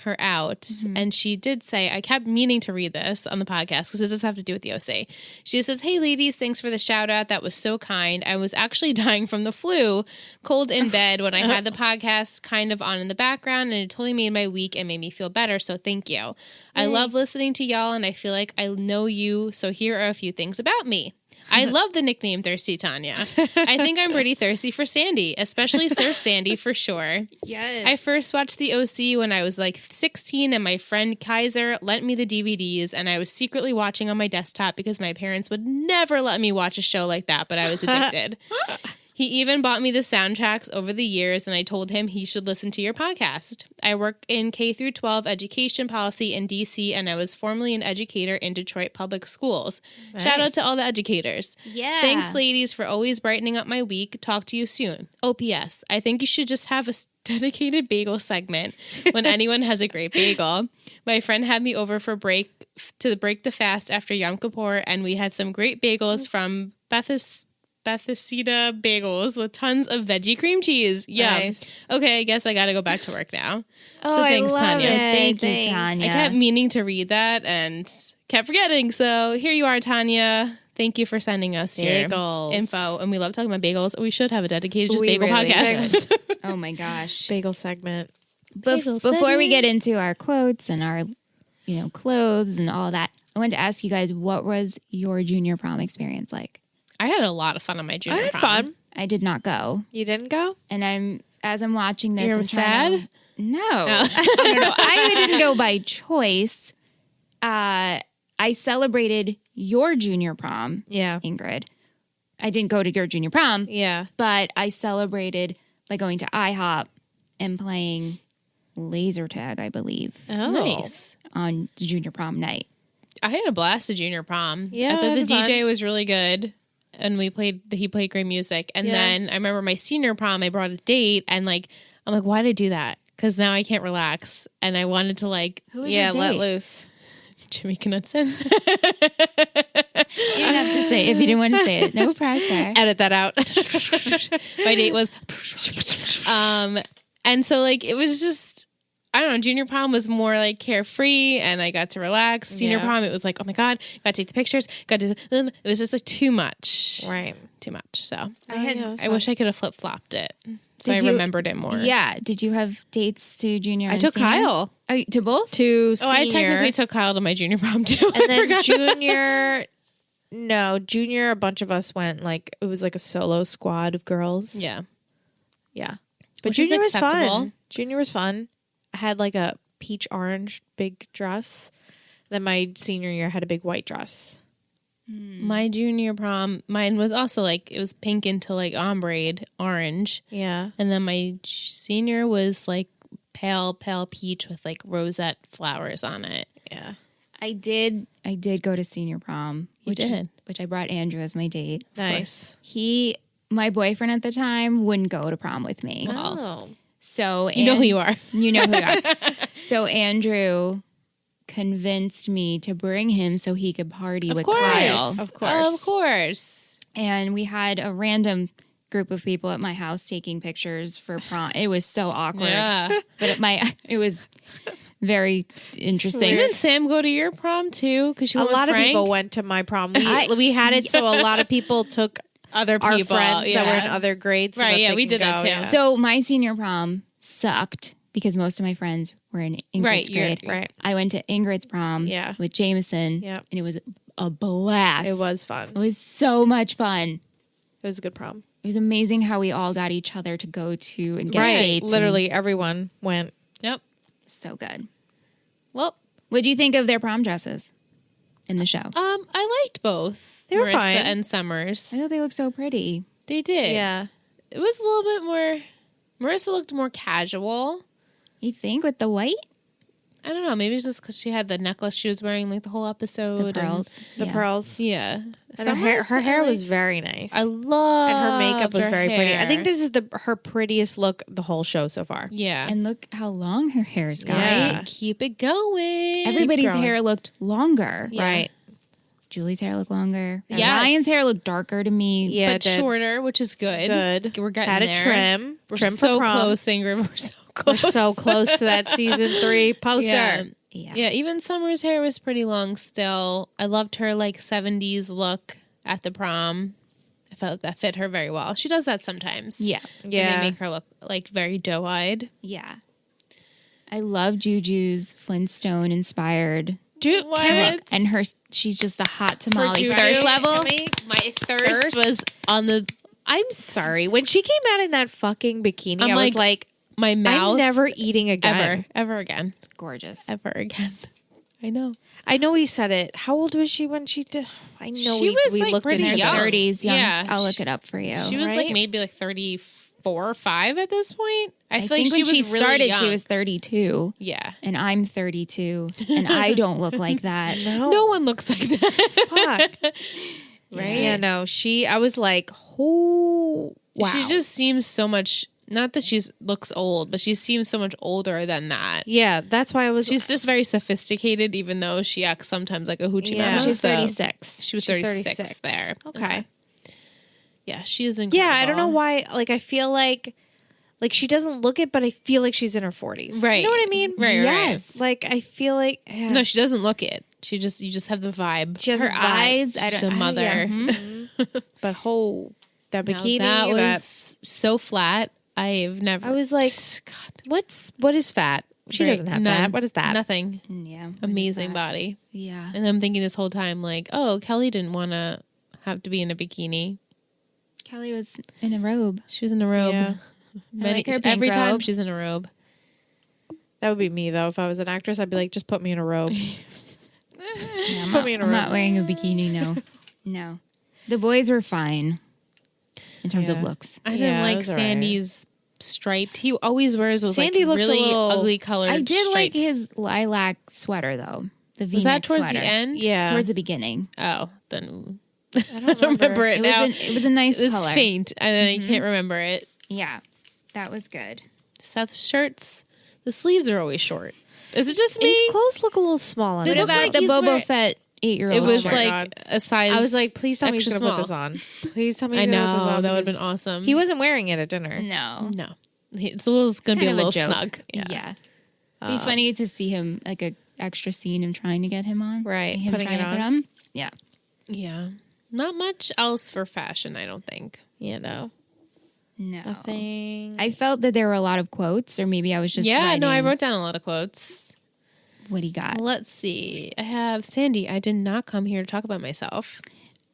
her out. And she did say, I kept meaning to read this on the podcast because it does have to do with the O.Sea. She says, hey ladies, thanks for the shout out. That was so kind. I was actually dying from the flu, cold in bed when I had the podcast kind of on in the background, and it totally made my week and made me feel better. So thank you. I love listening to y'all, and I feel like I know you. So here are a few things about me. I love the nickname Thirsty Tanya. I think I'm pretty thirsty for Sandy, especially Surf Sandy for sure. Yes. I first watched the O.Sea when I was like 16, and my friend Kaiser lent me the DVDs, and I was secretly watching on my desktop because my parents would never let me watch a show like that, but I was addicted. He even bought me the soundtracks over the years, and I told him he should listen to your podcast. I work in K through 12 education policy in DC, and I was formerly an educator in Detroit public schools. Nice. Shout out to all the educators. Yeah. Thanks, ladies, for always brightening up my week. Talk to you soon. OPS, I think you should just have a dedicated bagel segment when anyone has a great bagel. My friend had me over for break the fast after Yom Kippur, and we had some great bagels from Bethesda Bagels with tons of veggie cream cheese. Yum. Nice. Okay, I guess I gotta go back to work now. Oh, So thanks, I love Tanya. it. Thank you, Thanks. Tanya. I kept meaning to read that and kept forgetting. So here you are, Tanya. Thank you for sending us your Bagels. info. And we love talking about bagels. We should have a dedicated just We bagel really podcast. Oh my gosh. Bagel segment. Before we get into our quotes and our, clothes and all that, I wanted to ask you guys, what was your junior prom experience like? I had a lot of fun on my I junior had prom. fun. I did not go, You didn't go? and as I'm watching this, You're I'm trying sad? No, no, I didn't go by choice. I celebrated your junior prom, Yeah. Ingrid. I didn't go to your junior prom, Yeah. but I celebrated by going to IHOP and playing laser tag, I believe, Oh, Nice. on junior prom night. I had a blast at junior prom. Yeah, I I thought the had fun. DJ was really good, and he played great music. And Yeah. then I remember my senior prom, I brought a date, and like I'm like, why did I do that? Because now I can't relax, and I wanted to like Who was yeah, your let date? loose. Jimmy Knudsen. You didn't have to say it if you didn't want to say it. No pressure. Edit that out. My date was, and so like it was just. I don't know. Junior prom was more like carefree, and I got to relax. Senior Yeah. prom, it was like, oh my god, got to take the pictures. It was just like too much, Right. too much. So I wish I could have flip flopped it, so Did I you- remembered it more. Yeah. Did you have dates to junior? I and took senior? Kyle Oh, to both? to Oh, I senior. technically took Kyle to my junior prom too. And I then forgot. junior, no, junior, a bunch of us went like, it was like a solo squad of girls. Yeah, Yeah. But Which is junior was acceptable. fun. Junior was fun. I had like a peach orange big dress. Then my senior year had a big white dress. my junior prom, mine was also like it was pink into like ombre orange, Yeah. and then my senior was like pale peach with like rosette flowers on it. Yeah. I did go to senior prom. You did. Which I brought Andrew as my date. Nice. My boyfriend at the time wouldn't go to prom with me. Oh. So You know who you are. You know who you are. So Andrew convinced me to bring him so he could party with Kyle. Of course. Of course. And we had a random group of people at my house taking pictures for prom. It was so awkward. Yeah. But it was very interesting. Didn't Sam go to your prom too? Because A lot of people went to my prom. We had it so a lot of people took other our people friends yeah. that were in other grades. so Right, that yeah, they we can did that go, too. yeah. So my senior prom sucked because most of my friends were in Ingrid's Right, grade. right. I went to Ingrid's prom Yeah. with Jameson, Yep. and it was a blast. It was fun. It was so much fun. It was a good prom. It was amazing how we all got each other to go to and get dates. and- Literally everyone went. Yep. so good. Well, What do you think of their prom dresses in the show? I liked both. They were Marissa fine. and Summers. I thought they looked so pretty. They did. Yeah. It was a little bit more. Marissa looked more casual. You think with the white, I don't know. Maybe it's just because she had the necklace she was wearing like the whole episode. the pearls, The Yeah. pearls. Yeah. And her hair was very nice. I love. and her makeup was very pretty. I think this is her prettiest look the whole show so far. Yeah. And look how long her hair's got. Yeah. Right? Keep it going. Everybody's growing. hair looked longer. Yeah. Right. Julie's hair looked longer. Yes. Ryan's hair looked darker to me. Yeah. but it did. shorter, which is good. Good. We're getting Had a there. trim. We're trim so for prom. close, Ingrid. We're so We're close. so close to that season 3 poster. Yeah. Yeah. Yeah, even Summer's hair was pretty long still. I loved her like 70s look at the prom. I felt that fit her very well. She does that sometimes. Yeah. And Yeah. they make her look like very doe-eyed. Yeah. I love Juju's Flintstone inspired Dude, What? can look. And she's just a hot tamale Juju, thirst level. My thirst was on the I'm sorry. When she came out in that fucking bikini, I'm I was like, like, my mouth. I'm never eating again. Ever again. It's gorgeous. Ever again. I know. I know we said it. How old was she when she did? I know She was, we like, looked pretty In into her young. this. 30s, young. Yeah. I'll look it up for you. She was like Right? maybe like 34 or 5 at this point. I feel think like when she was really started, young. she was 32, Yeah. and I'm 32, and I don't look like that. No one looks like that. Fuck. Right? Yeah, no. I was like, oh, wow. She just seems so much. Not that she looks old, but she seems so much older than that. Yeah, that's why I was. She's just very sophisticated, even though she acts sometimes like a hoochie Yeah. mama. She's So 36. She was She's 36 there. Okay. Yeah, she is incredible. Yeah, I don't know why. Like, I feel like she doesn't look it, but I feel like she's in her 40s. Right. You know what I mean? Right, right. Yes. Like, I feel like. Yeah. No, she doesn't look it. You just have the vibe. She has Her a vibe. eyes, I She's don't a mother. Yeah. But that Now, bikini. that was so flat. I've never. I was like, God, what is fat? She right, doesn't have none. fat. What is that? Nothing. Yeah. Amazing body. Yeah. And I'm thinking this whole time, like, oh, Kelly didn't want to have to be in a bikini. Kelly was in a robe. She was in a robe. Yeah. like her pink every time robe. she's in a robe. That would be me though. If I was an actress, I'd be like, just put me in a robe. Yeah, put me in a I'm not robe. wearing a bikini, no. No. The boys were fine in terms of Yeah. looks. I Yeah, didn't it like was all right. Sandy's striped. He always wears those Sandy like looked a really little- ugly colored. I did like stripes. his lilac sweater though. The V-neck Was that towards sweater. the end? Yeah. Towards the beginning. Oh, then I I don't remember it now. It was a nice It was color. faint, and I can't remember it. Yeah, that was good. Seth's shirts, the sleeves are always short. Is it just me? His clothes look a little small on What him. about the he's Boba wearing- Fett 8-year-old? It was my like God. a size. I was like, please tell me he's extra going to put small. this on. Please tell me I he's going to put this know on. that would have been because awesome. He wasn't wearing it at dinner. No. No, so it was going to be a Kind of little joke. snug. Yeah. It'd be funny to see him, like a extra scene him trying to get him on. Right, Him putting trying it to put on. on. Yeah. Yeah, not much else for fashion, I don't think. You know, No. nothing. I felt that there were a lot of quotes, or maybe I was just Yeah, no, I writing wrote down a lot of quotes. what he got. Let's see. I have Sandy. I did not come here to talk about myself.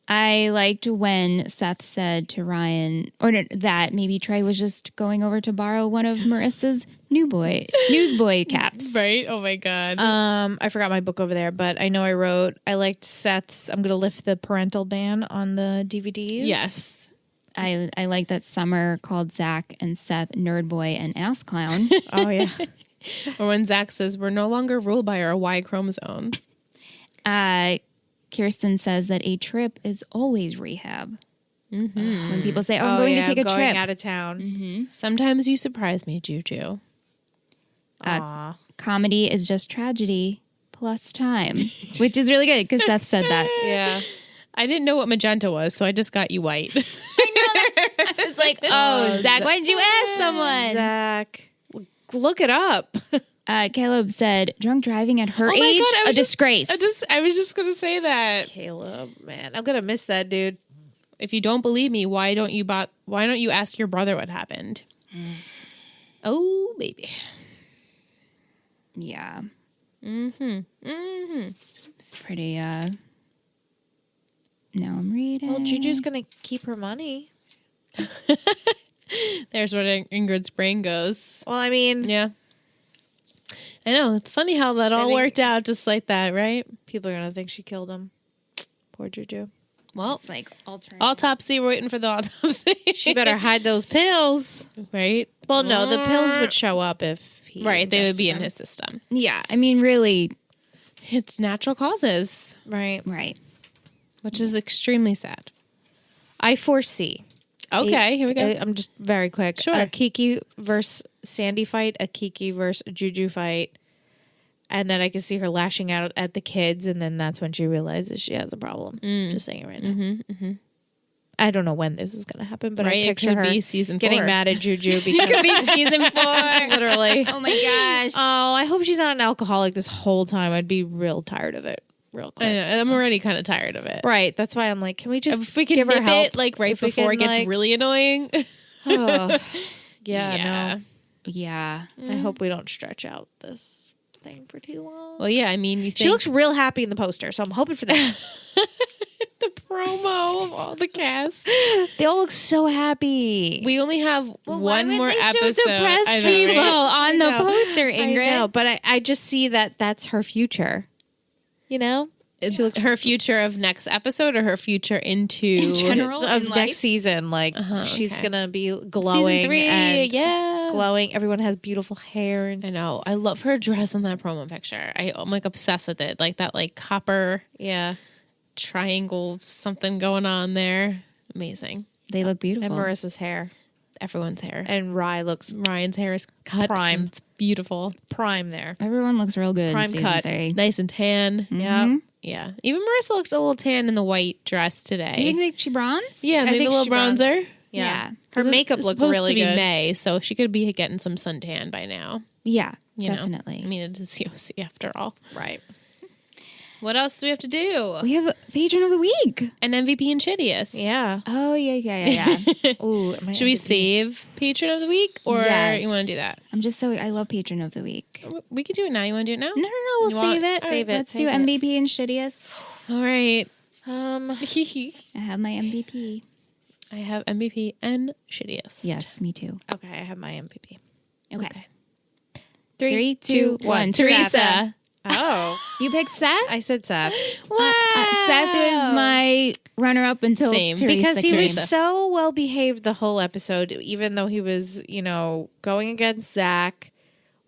I liked when Seth said to Ryan, that maybe Trey was just going over to borrow one of Marissa's newsboy caps. Right? Oh my god. I forgot my book over there, but I know I liked Seth's I'm gonna lift the parental ban on the DVDs. Yes. I like that Summer called Zach and Seth nerd boy and ass clown. Oh yeah. Or when Zach says we're no longer ruled by our Y chromosome. Kirsten says that a trip is always rehab. When people say, I'm going to take a going trip. out of town. Sometimes you surprise me, Juju. Aw. Comedy is just tragedy plus time, which is really good because Seth said that. Yeah. I didn't know what magenta was, so I just got you white. I was like, oh, Zach, why didn't you ask someone? Zach, look it up. Caleb said, drunk driving at her Oh my age, God, I a was just- disgrace. I was just gonna say that. Caleb, man, I'm gonna miss that dude. If you don't believe me, why don't you ask your brother what happened? Oh, baby. Yeah. Mm-hmm. It's pretty, now I'm reading. Well, Juju's gonna keep her money. There's where Ingrid's brain goes. Well, I mean, Yeah. I know. It's funny how that all think- worked out just like that, right? people are gonna think she killed him. Poor Juju. Well, It's like alternative. autopsy. We're waiting for the autopsy. She better hide those pills. right? Well, no, the pills would show up if he Right. They would be in ingested his system. Yeah. I mean, really, It's natural causes, them. Right. right. which is extremely sad. I foresee. Okay, here we go. I'm just very quick. Sure. A Kiki versus Sandy fight, a Kiki versus Juju fight. And then I can see her lashing out at the kids, and then that's when she realizes she has a problem. Just saying it right now. I don't know when this is going to happen, but Right, I it picture could her be season getting 4. mad at Juju because Season 4. literally. Oh my gosh. Oh, I hope she's not an alcoholic this whole time. I'd be real tired of it, real quick. I know, I'm already kind of tired of it. Right, that's why I'm like, can we just If we can give her nip help? it like right If we before it can, gets like- really annoying. Oh, yeah, Yeah. no. I hope we don't stretch out this thing for too long. Well, yeah. I mean, you think She looks real happy in the poster, so I'm hoping for that. the promo of all the cast. They all look so happy. We only have one more episode. Depressed I know, people right? on the know. poster, I Ingrid. know, but I just see that that's her future. You know? It's her future of next episode or her future into In general, Of in next life? season. Like, she's okay. going to be glowing. season 3. And Yeah. glowing. Everyone has beautiful hair. And I know. I love her dress in that promo picture. I'm like obsessed with it. Like that like copper yeah. triangle something going on there. Amazing. They look beautiful. And Marissa's hair. Everyone's hair. And Rye looks Ryan's hair is cut. Prime. and It's beautiful. prime there. Everyone looks real good. prime in season cut. 3. Nice and tan. Yeah. Yeah. Even Marissa looked a little tan in the white dress today. You think she bronzed? Yeah, I maybe think a little she bronzed. bronzer. Yeah. Yeah. Her 'Cause makeup it's looked supposed really to be good. May, so she could be getting some suntan by now. Yeah, You know? definitely. I mean, it's a O.Sea after all. Right. What else do we have to do? We have a patron of the week. An MVP and shittiest. Yeah. Oh, yeah. Ooh, Should we save patron of the week, or Yes. you want to do that? I love patron of the week. We could do it now. You want to do it now? No, we'll You want- save it. Save it, Let's save do it. MVP and shittiest. All right. I have my MVP. I have MVP and shittiest. Yes, me too. Okay, I have my MVP. Okay. 3, 2, 1. Teresa. Oh. You picked Seth? I said Seth. Wow. Seth is my runner-up until Same. Teresa. because he came. was so well behaved the whole episode, even though he was, going against Zach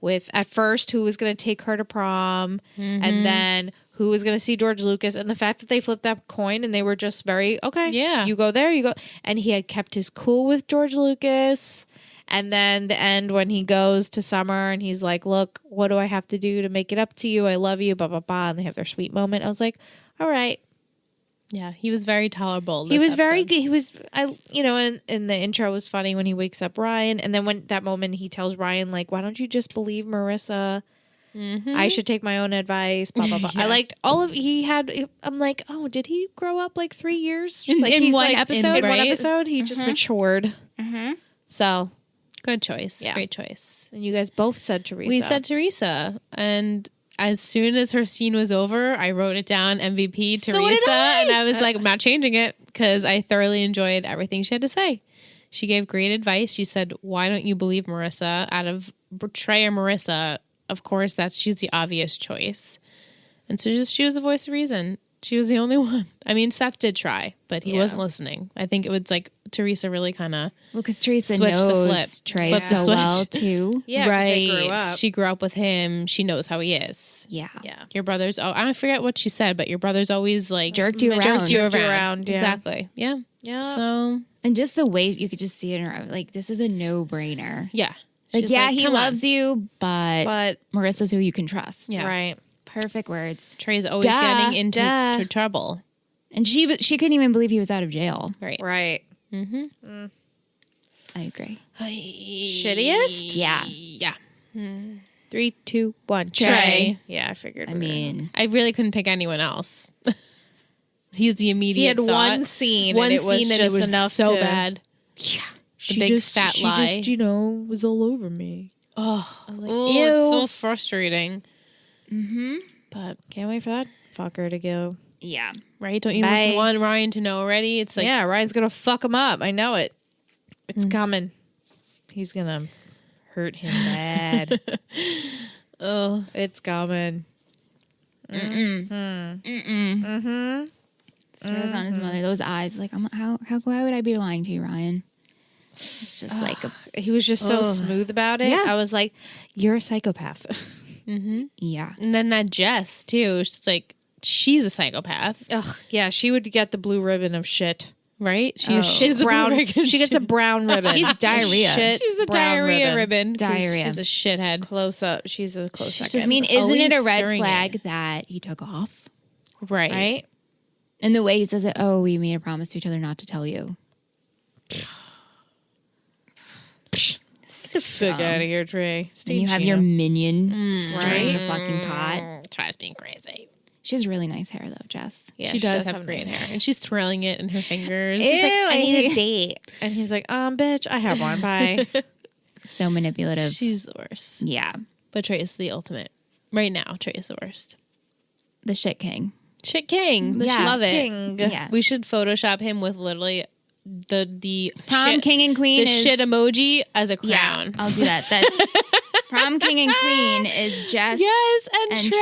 with at first who was going to take her to prom, and then who was going to see George Lucas, and the fact that they flipped that coin and they were just very okay. Yeah. You go there, you go, and he had kept his cool with George Lucas. And then the end when he goes to Summer and he's like, "Look, what do I have to do to make it up to you? I love you." Blah blah blah, and they have their sweet moment. I was like, all right. Yeah, he was very tolerable. He this was very episode. good. He was, and the intro was funny when he wakes up Ryan. And then when that moment he tells Ryan, like, why don't you just believe Marissa? I should take my own advice, blah, blah, blah. I liked I'm like, oh, did he grow up like 3 years? Like in he's one like, episode? In one Right? episode, he just matured. So, Good choice. Yeah. Great choice. and you guys both said Teresa. We said Teresa, and as soon as her scene was over, I wrote it down MVP So Teresa, did I. and I was like, I'm not changing it because I thoroughly enjoyed everything she had to say. She gave great advice. She said, "Why don't you believe Marissa? Out of Trey or Marissa, of course, she's the obvious choice." And so she was the voice of reason. She was the only one. I mean, Seth did try, but he wasn't listening. I think it was like Teresa really kind of Well, because Teresa Switch the knows flip. Trey Flip the so switch. well, too. Yeah, 'cause right. they grew up. She grew up with him. She knows how he is. Yeah. Yeah. Your brother's. Oh, I don't forget what she said, but your brother's always like Jerked you around. Jerked you Jerked you around. around, yeah. Exactly. Yeah. Yeah. So And just the way you could just see it in her, like, this is a no-brainer. yeah. Like, She's yeah, he "Come on." loves you, but Marissa's who you can trust. Yeah. Right. Perfect words. Trey's always Duh. getting into Duh. to trouble. And she couldn't even believe he was out of jail. Right. Right. I agree. Shittiest? Yeah. Yeah. 3, 2, 1. Trey. Yeah, I figured. I mean, I really couldn't pick anyone else. He's the immediate. he had thought. one scene. One and it was scene, and just it was enough so to, bad. Yeah. The big fat lie. was all over me. Oh, I was like, ooh, ew. it's so frustrating. But can't wait for that fucker to go. yeah. Right? Don't you Bye. just want Ryan to know already? It's like yeah, Ryan's gonna fuck him up. I know it. It's coming. He's gonna hurt him bad. oh, It's coming. Swears on his mother. Those eyes. Like, why would I be lying to you, Ryan? It's just like, He was just so smooth about it. Yeah. I was like, "You're a psychopath." yeah. and then that Jess too. She's like, she's a psychopath, Ugh, yeah, she would get the blue ribbon of shit. right? She's a brown. blue ribbon She gets a shit. brown ribbon. She's diarrhea. Shit, She's a brown diarrhea ribbon. 'cause Diarrhea. She's a shithead. Close up. She's a close second. just- I mean, isn't it a always red stirring flag it. that he took off? Right. right? And the way he says it, oh, we made a promise to each other not to tell you. Get the fuck out of here, Trey. And you have your minion stirring the Right? fucking pot. Tries being crazy. She has really nice hair, though, Jess. Yeah, she does have nice great hair, and she's twirling it in her fingers. Ew, I need a date. And he's like, bitch, I have one. Bye. So manipulative. She's the worst. Yeah. But Trey is the ultimate. Right now, Trey is the worst. The shit king. Shit king. Yeah. Love it. King. Yeah. We should Photoshop him with literally the Prom shit, king and queen the is... shit emoji as a Yeah, crown. I'll do that. Prom king and queen is Jess. Yes, and, and Trey.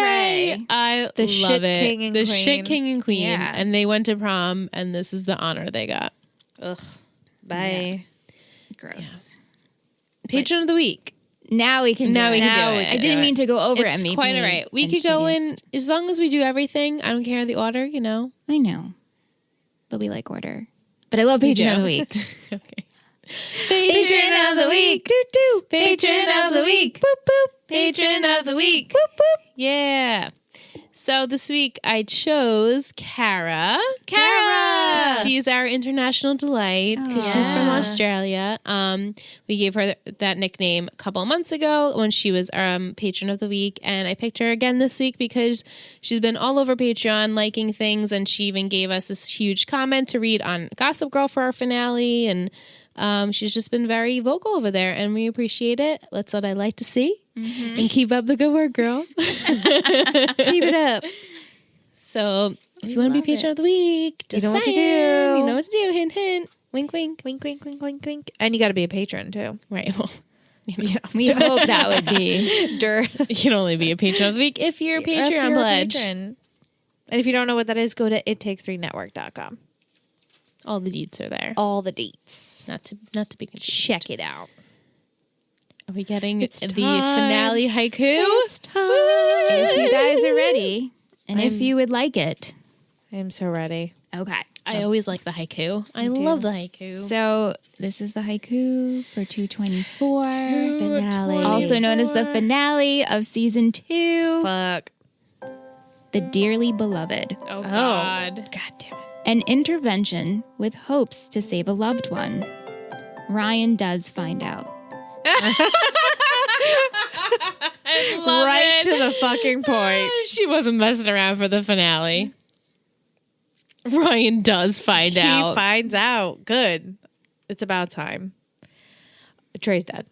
Trey. I The love shit it. king and the queen. shit king and queen. Yeah. And they went to prom, and this is the honor they got. Ugh. Bye. Gross. Patron of the week. Now we can do Now we it. can do it. I didn't mean to go over It's MVP. quite all right. We and could go in shittiest. as long as we do everything. I don't care the order, you know. I know. But we like order. But I love Patron of the Week. Okay. Patron of the Week. Doo doo. Patron of the Week. Boop boop. Patron of the week. Boop boop. Yeah. So this week I chose Kara. Kara! She's our international delight because she's from Yeah. Australia. We gave her that nickname a couple of months ago when she was patron of the week, and I picked her again this week because she's been all over Patreon liking things, and she even gave us this huge comment to read on Gossip Girl for our finale, and she's just been very vocal over there, and we appreciate it. That's what I like to see. And keep up the good work, girl. Keep it up. So if you want to be patron of the week, just know what to saying, do. You know what to do. Hint, hint. Wink, wink. Wink, wink, wink, wink, wink. And you got to be a patron too. Right. Well, you know, We hope that would be. you can only be a patron of the week if you're a Patreon pledge. And if you don't know what that is, go to ittakes3network.com. All the deets are there. All the dates. Not to be confused. Check it out. Are we getting It's the time. finale haiku? It's time. If you guys are ready, and if you would like it. I am so ready. Okay. I always like the haiku. I love the haiku. So this is the haiku for 224. Finale. Also known as the finale of season 2. Fuck. The Dearly Beloved. Oh, God. God damn it. An intervention with hopes to save a loved one. Ryan does find out. I love Right it. to the fucking point. She wasn't messing around for the finale. Ryan does find out. He finds out. Good. It's about time. Trey's dead.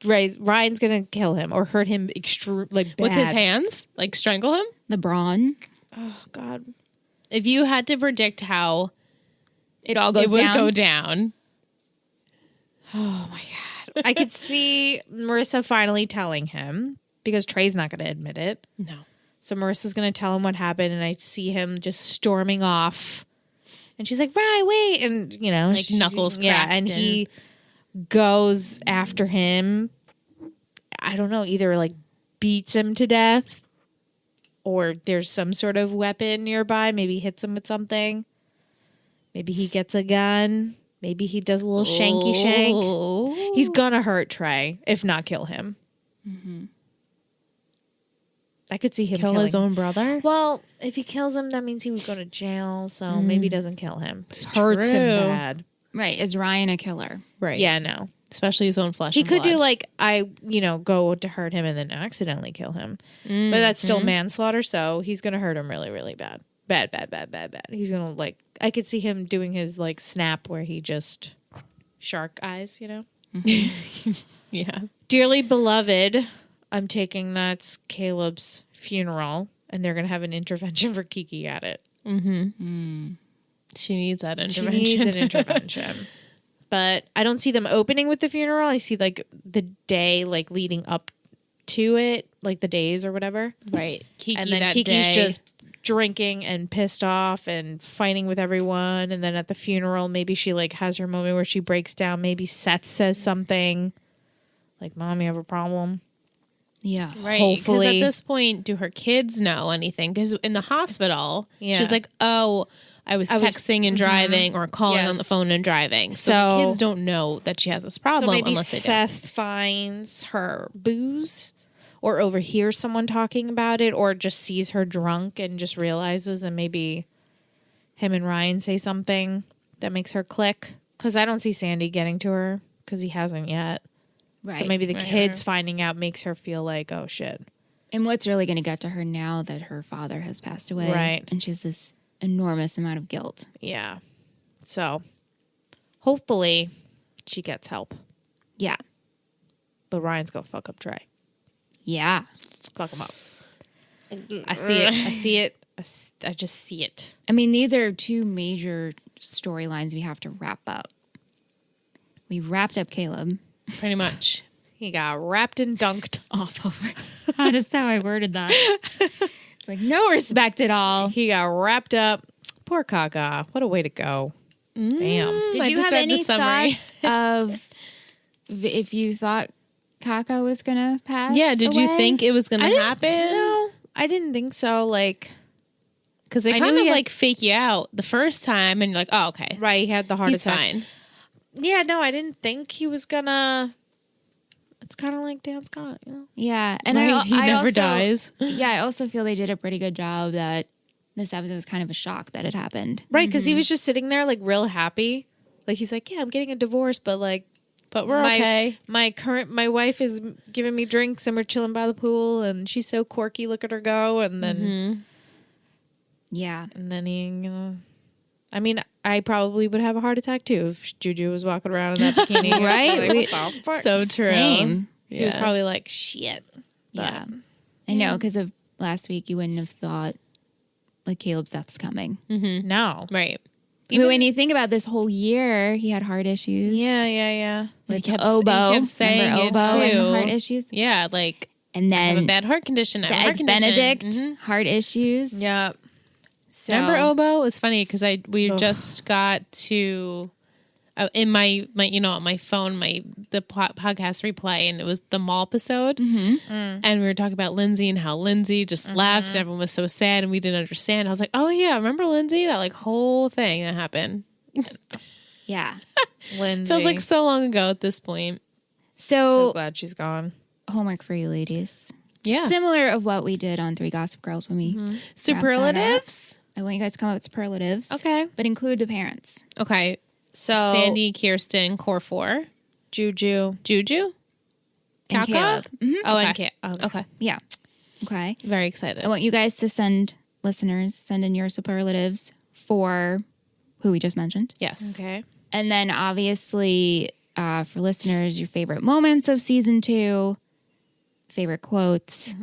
Ryan's gonna kill him or hurt him bad. With his hands? Like strangle him? The Brawn. Oh God. If you had to predict how It all goes it would down. go down. Oh my God. I could see Marissa finally telling him because Trey's not gonna admit it. No. So Marissa's gonna tell him what happened, and I see him just storming off. And she's like, "Right, wait," and Like knuckles yeah, cracked and and- he goes after him. I don't know, either like beats him to death, or there's some sort of weapon nearby. Maybe hits him with something. Maybe he gets a gun. Maybe he does a little shanky shank. Oh. He's gonna hurt Trey, if not kill him. I could see him Kill his killing own brother? Well, if he kills him, that means he would go to jail. So maybe he doesn't kill him. Hurts him True. bad. Right. Is Ryan a killer? Right. Yeah, no. Especially his own flesh. He and could do blood. like go to hurt him and then accidentally kill him. But that's still manslaughter. So he's gonna hurt him really, really bad. Bad. He's gonna I could see him doing his snap where he just shark eyes. Yeah. Dearly beloved. I'm taking that's Caleb's funeral, and they're gonna have an intervention for Kiki at it. She needs that She intervention. needs an intervention. But I don't see them opening with the funeral. I see the day leading up to it, the days or whatever. Right. Kiki And then that Kiki's day. just drinking and pissed off and fighting with everyone. And then at the funeral, maybe she has her moment where she breaks down. Maybe Seth says something like, "Mom, you have a problem?" Yeah. Right. Hopefully. Because at this point, do her kids know anything? Because in the hospital, Yeah. she's like, "Oh, I was texting and driving or calling on the Yes. phone and driving." So So- the kids don't know that she has this problem So maybe unless they do. Seth finds her booze or overhears someone talking about it or just sees her drunk and just realizes, and maybe him and Ryan say something that makes her click. Because I don't see Sandy getting to her because he hasn't yet. Right. So maybe the kids finding out makes her feel like, oh shit. And what's really going to get to her now that her father has passed away? Right. And she's this enormous amount of guilt. Yeah. So hopefully she gets help. Yeah. But Ryan's going to fuck up Trey. Yeah. Fuck him up. I see it. I see it. I just see it. I mean, these are two major storylines we have to wrap up. We wrapped up Caleb. Pretty much. He got wrapped and dunked. Off over. That's how I worded that. It's no respect at all. He got wrapped up. Poor Kaka. What a way to go. Damn. Did I you just have read the any summary. thoughts of if you thought Kaka was going to pass? Yeah. Did you away? think it was going to happen? No, I didn't think so. Because they I kind knew of he had- fake you out the first time, and you're like, "Oh, okay, Right, he had the heart he's attack. fine." Yeah, no, I didn't think he was gonna. It's kind of like Dan Scott, Yeah. And Right? He I never also, dies. Yeah, I also feel they did a pretty good job that this episode was kind of a shock that it happened. Right, because he was just sitting there real happy. He's like, yeah, I'm getting a divorce, but But we're my, okay. My wife is giving me drinks and we're chilling by the pool and she's so quirky. Look at her go. And then, Yeah. and then he, I mean, I probably would have a heart attack too if Juju was walking around in that bikini. Right? Like, what the fuck? So true. Same. He was probably like, shit. Yeah. I know, because of last week, you wouldn't have thought Caleb's death's coming. No. Right. I mean, when you think about this whole year, he had heart issues. Yeah. With kept- Oboe. he kept saying Remember it, Oboe and the too. heart issues? Yeah, And I have a then bad heart condition. I the have a heart ex-Benedict, condition. heart issues. Yeah. So Remember Obo? It was funny because we just got to in my on my phone the podcast replay, and it was the mall episode, and we were talking about Lindsay and how Lindsay just left and everyone was so sad and we didn't understand. I was like, oh yeah, remember Lindsay? That like whole thing that happened. yeah. Lindsay. Feels like so long ago at this point. so So glad she's gone. homework for you ladies. Yeah. Similar of what we did on Three Gossip Girls when we Superlatives. I want you guys to come up with superlatives. Okay. But include the parents. Okay. So Sandy, Kirsten, Core 4. Juju. Juju? And Kaka? Caleb. Mhm. Oh, and Okay. Kate. Okay. Yeah. Okay. Very excited. I want you guys to send in your superlatives for who we just mentioned. Yes. Okay. And then obviously for listeners, your favorite moments of season 2, favorite quotes,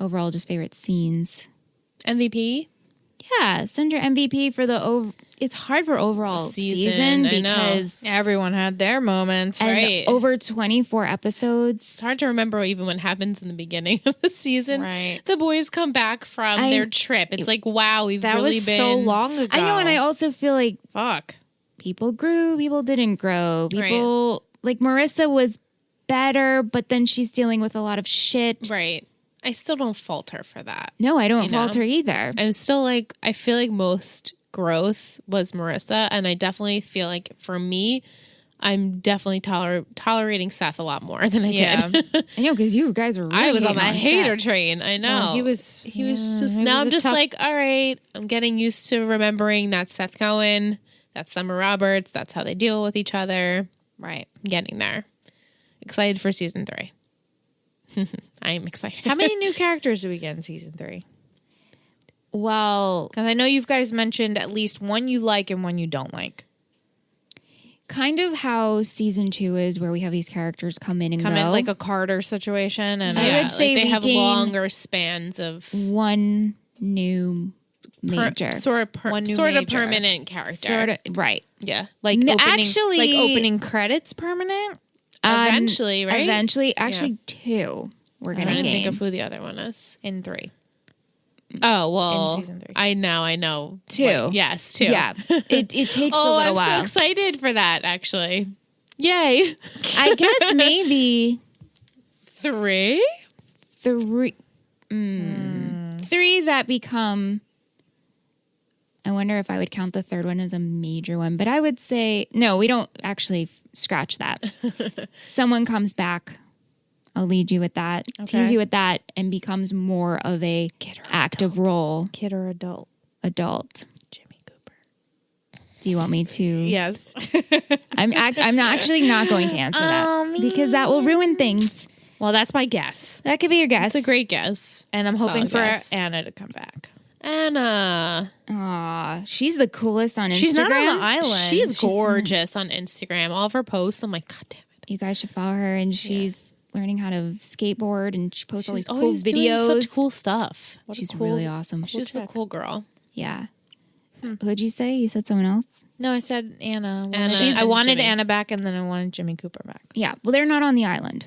overall just favorite scenes. MVP? Yeah, send your MVP for it's hard for overall season I know. because Everyone had their moments. and Right. over 24 episodes. It's hard to remember even what happens in the beginning of the season. Right. The boys come back from their trip. It's like, wow, we've That really was been so long ago. I know, and I also feel like Fuck. people grew, people didn't grow. People like Marissa was better, but then she's dealing with a lot of shit. Right. I still don't fault her for that. No, I don't You know? fault her either. I'm still like, I feel like most growth was Marissa. And I definitely feel like for me, I'm definitely tolerating Seth a lot more than I did. I know, because you guys were really I was on hating the hater Seth. train. I know. Well, he was just, he now was I'm a just tough- like, all right, I'm getting used to remembering that's Seth Cohen, that's Summer Roberts, that's how they deal with each other. Right. I'm getting there. Excited for season 3. I am excited. How many new characters do we get in season 3? Well, Because I know you guys mentioned at least one you like and one you don't like. kind of how season 2 is, where we have these characters come in and Come go. in like a Carter situation, and I would like say they we have gain longer spans of one new major. sort One new of major. permanent character. Sort of, right. Yeah. like M- opening, actually- like opening credits permanent. Eventually, right? Eventually, actually 2 we're I'm going trying to to think gain. of who the other one is. In 3. Oh, well. In season 3. I know. 2. Yes, 2. Yeah. It takes a Oh, little I'm while. so excited for that, actually. Yay. I guess maybe 3? 3 that become, I wonder if I would count the third one as a major one, but I would say no, we don't actually scratch that. Someone comes back, I'll lead you with that, tease you with that, and becomes more of a active role Kid or adult? adult. Jimmy Cooper. Do you want me to? Yes. I'm not actually not going to answer that because that will ruin things. Well, that's my guess. That could be your guess. It's a great guess. And I'm hoping Solid for guess. Anna to come back. Anna. Aw, she's the coolest on Instagram. She's not on the island. She's gorgeous on Instagram. All of her posts, I'm like, God damn it. You guys should follow her, and she's learning how to skateboard, and she posts all these cool always doing videos. such cool stuff. She's really awesome. She's a cool girl. Yeah. Who'd you say? You said someone else? No, I said Anna. Anna I and wanted Jimmy. Anna back, and then I wanted Jimmy Cooper back. Yeah. Well, they're not on the island,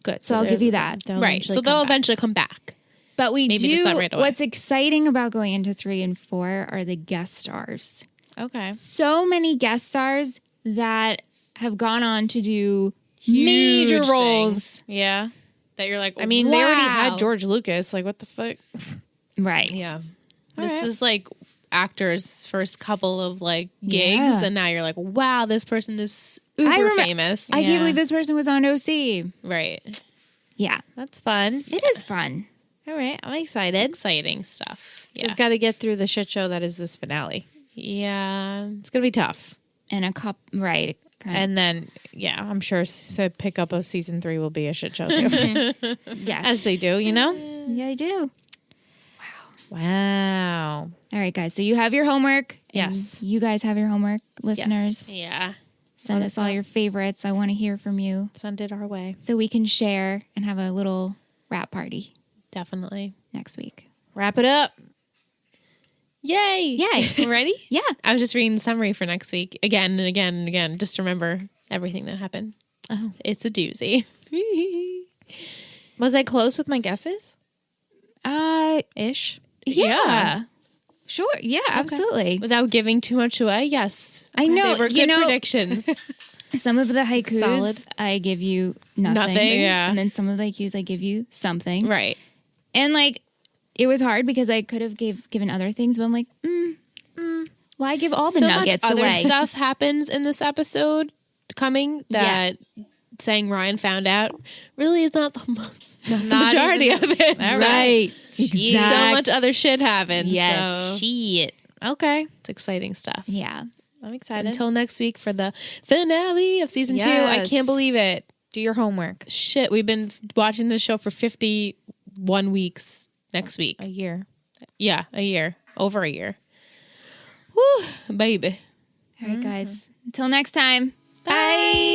Good. so I'll give you that. they'll Right. eventually So they'll come back. eventually come back. But we Maybe do. just not right away. What's exciting about going into 3 and 4 are the guest stars. Okay. So many guest stars that have gone on to do major Huge roles. things Yeah. that you're like, I mean, they already wow. had George Lucas. Like, what the fuck? Right. Yeah. All This right. is like actors' first couple of like gigs, Yeah. and now you're like, wow, this person is uber famous. I Yeah. can't believe this person was on O.Sea. Right. Yeah. That's fun. It is fun. All right. I'm excited. Exciting stuff. Yeah. Just got to get through the shit show that is this finale. Yeah. It's going to be tough. And a cup. Right. Kind And then, yeah, I'm sure the pickup of season 3 will be a shit show too. yes. As they do, you know? Yeah, I do. Wow. All right, guys. So you have your homework. and Yes. You guys have your homework, listeners. Yeah. Send us all your favorites. I want to hear from you Send it our way. so we can share and have a little wrap party Definitely. next week. Wrap it up. Yay. Yay. You ready? Yeah. I was just reading the summary for next week again and again and again. Just to remember everything that happened. Oh. It's a doozy. Was I close with my guesses? Uh, Ish. yeah. Sure. Yeah, absolutely. Without giving too much away, yes. I know. They were you good know, predictions. some of the haikus, Solid. I give you nothing. Nothing. Yeah. And then some of the haikus, I give you something. Right. And like, it was hard because I could have given other things, but I'm like, why give all the So nuggets much other away? stuff happens in this episode coming that saying Ryan found out really is not the majority of it. Right. So much other shit happens. Yes. So Shit. Okay. it's exciting stuff. Yeah. I'm excited. Until next week for the finale of season 2. I Yes. can't believe it. Do your homework. Shit, we've been watching this show for 51 weeks next week. A year. Yeah, a year. Over a year. Woo, baby. All right, guys. Until next time. Bye.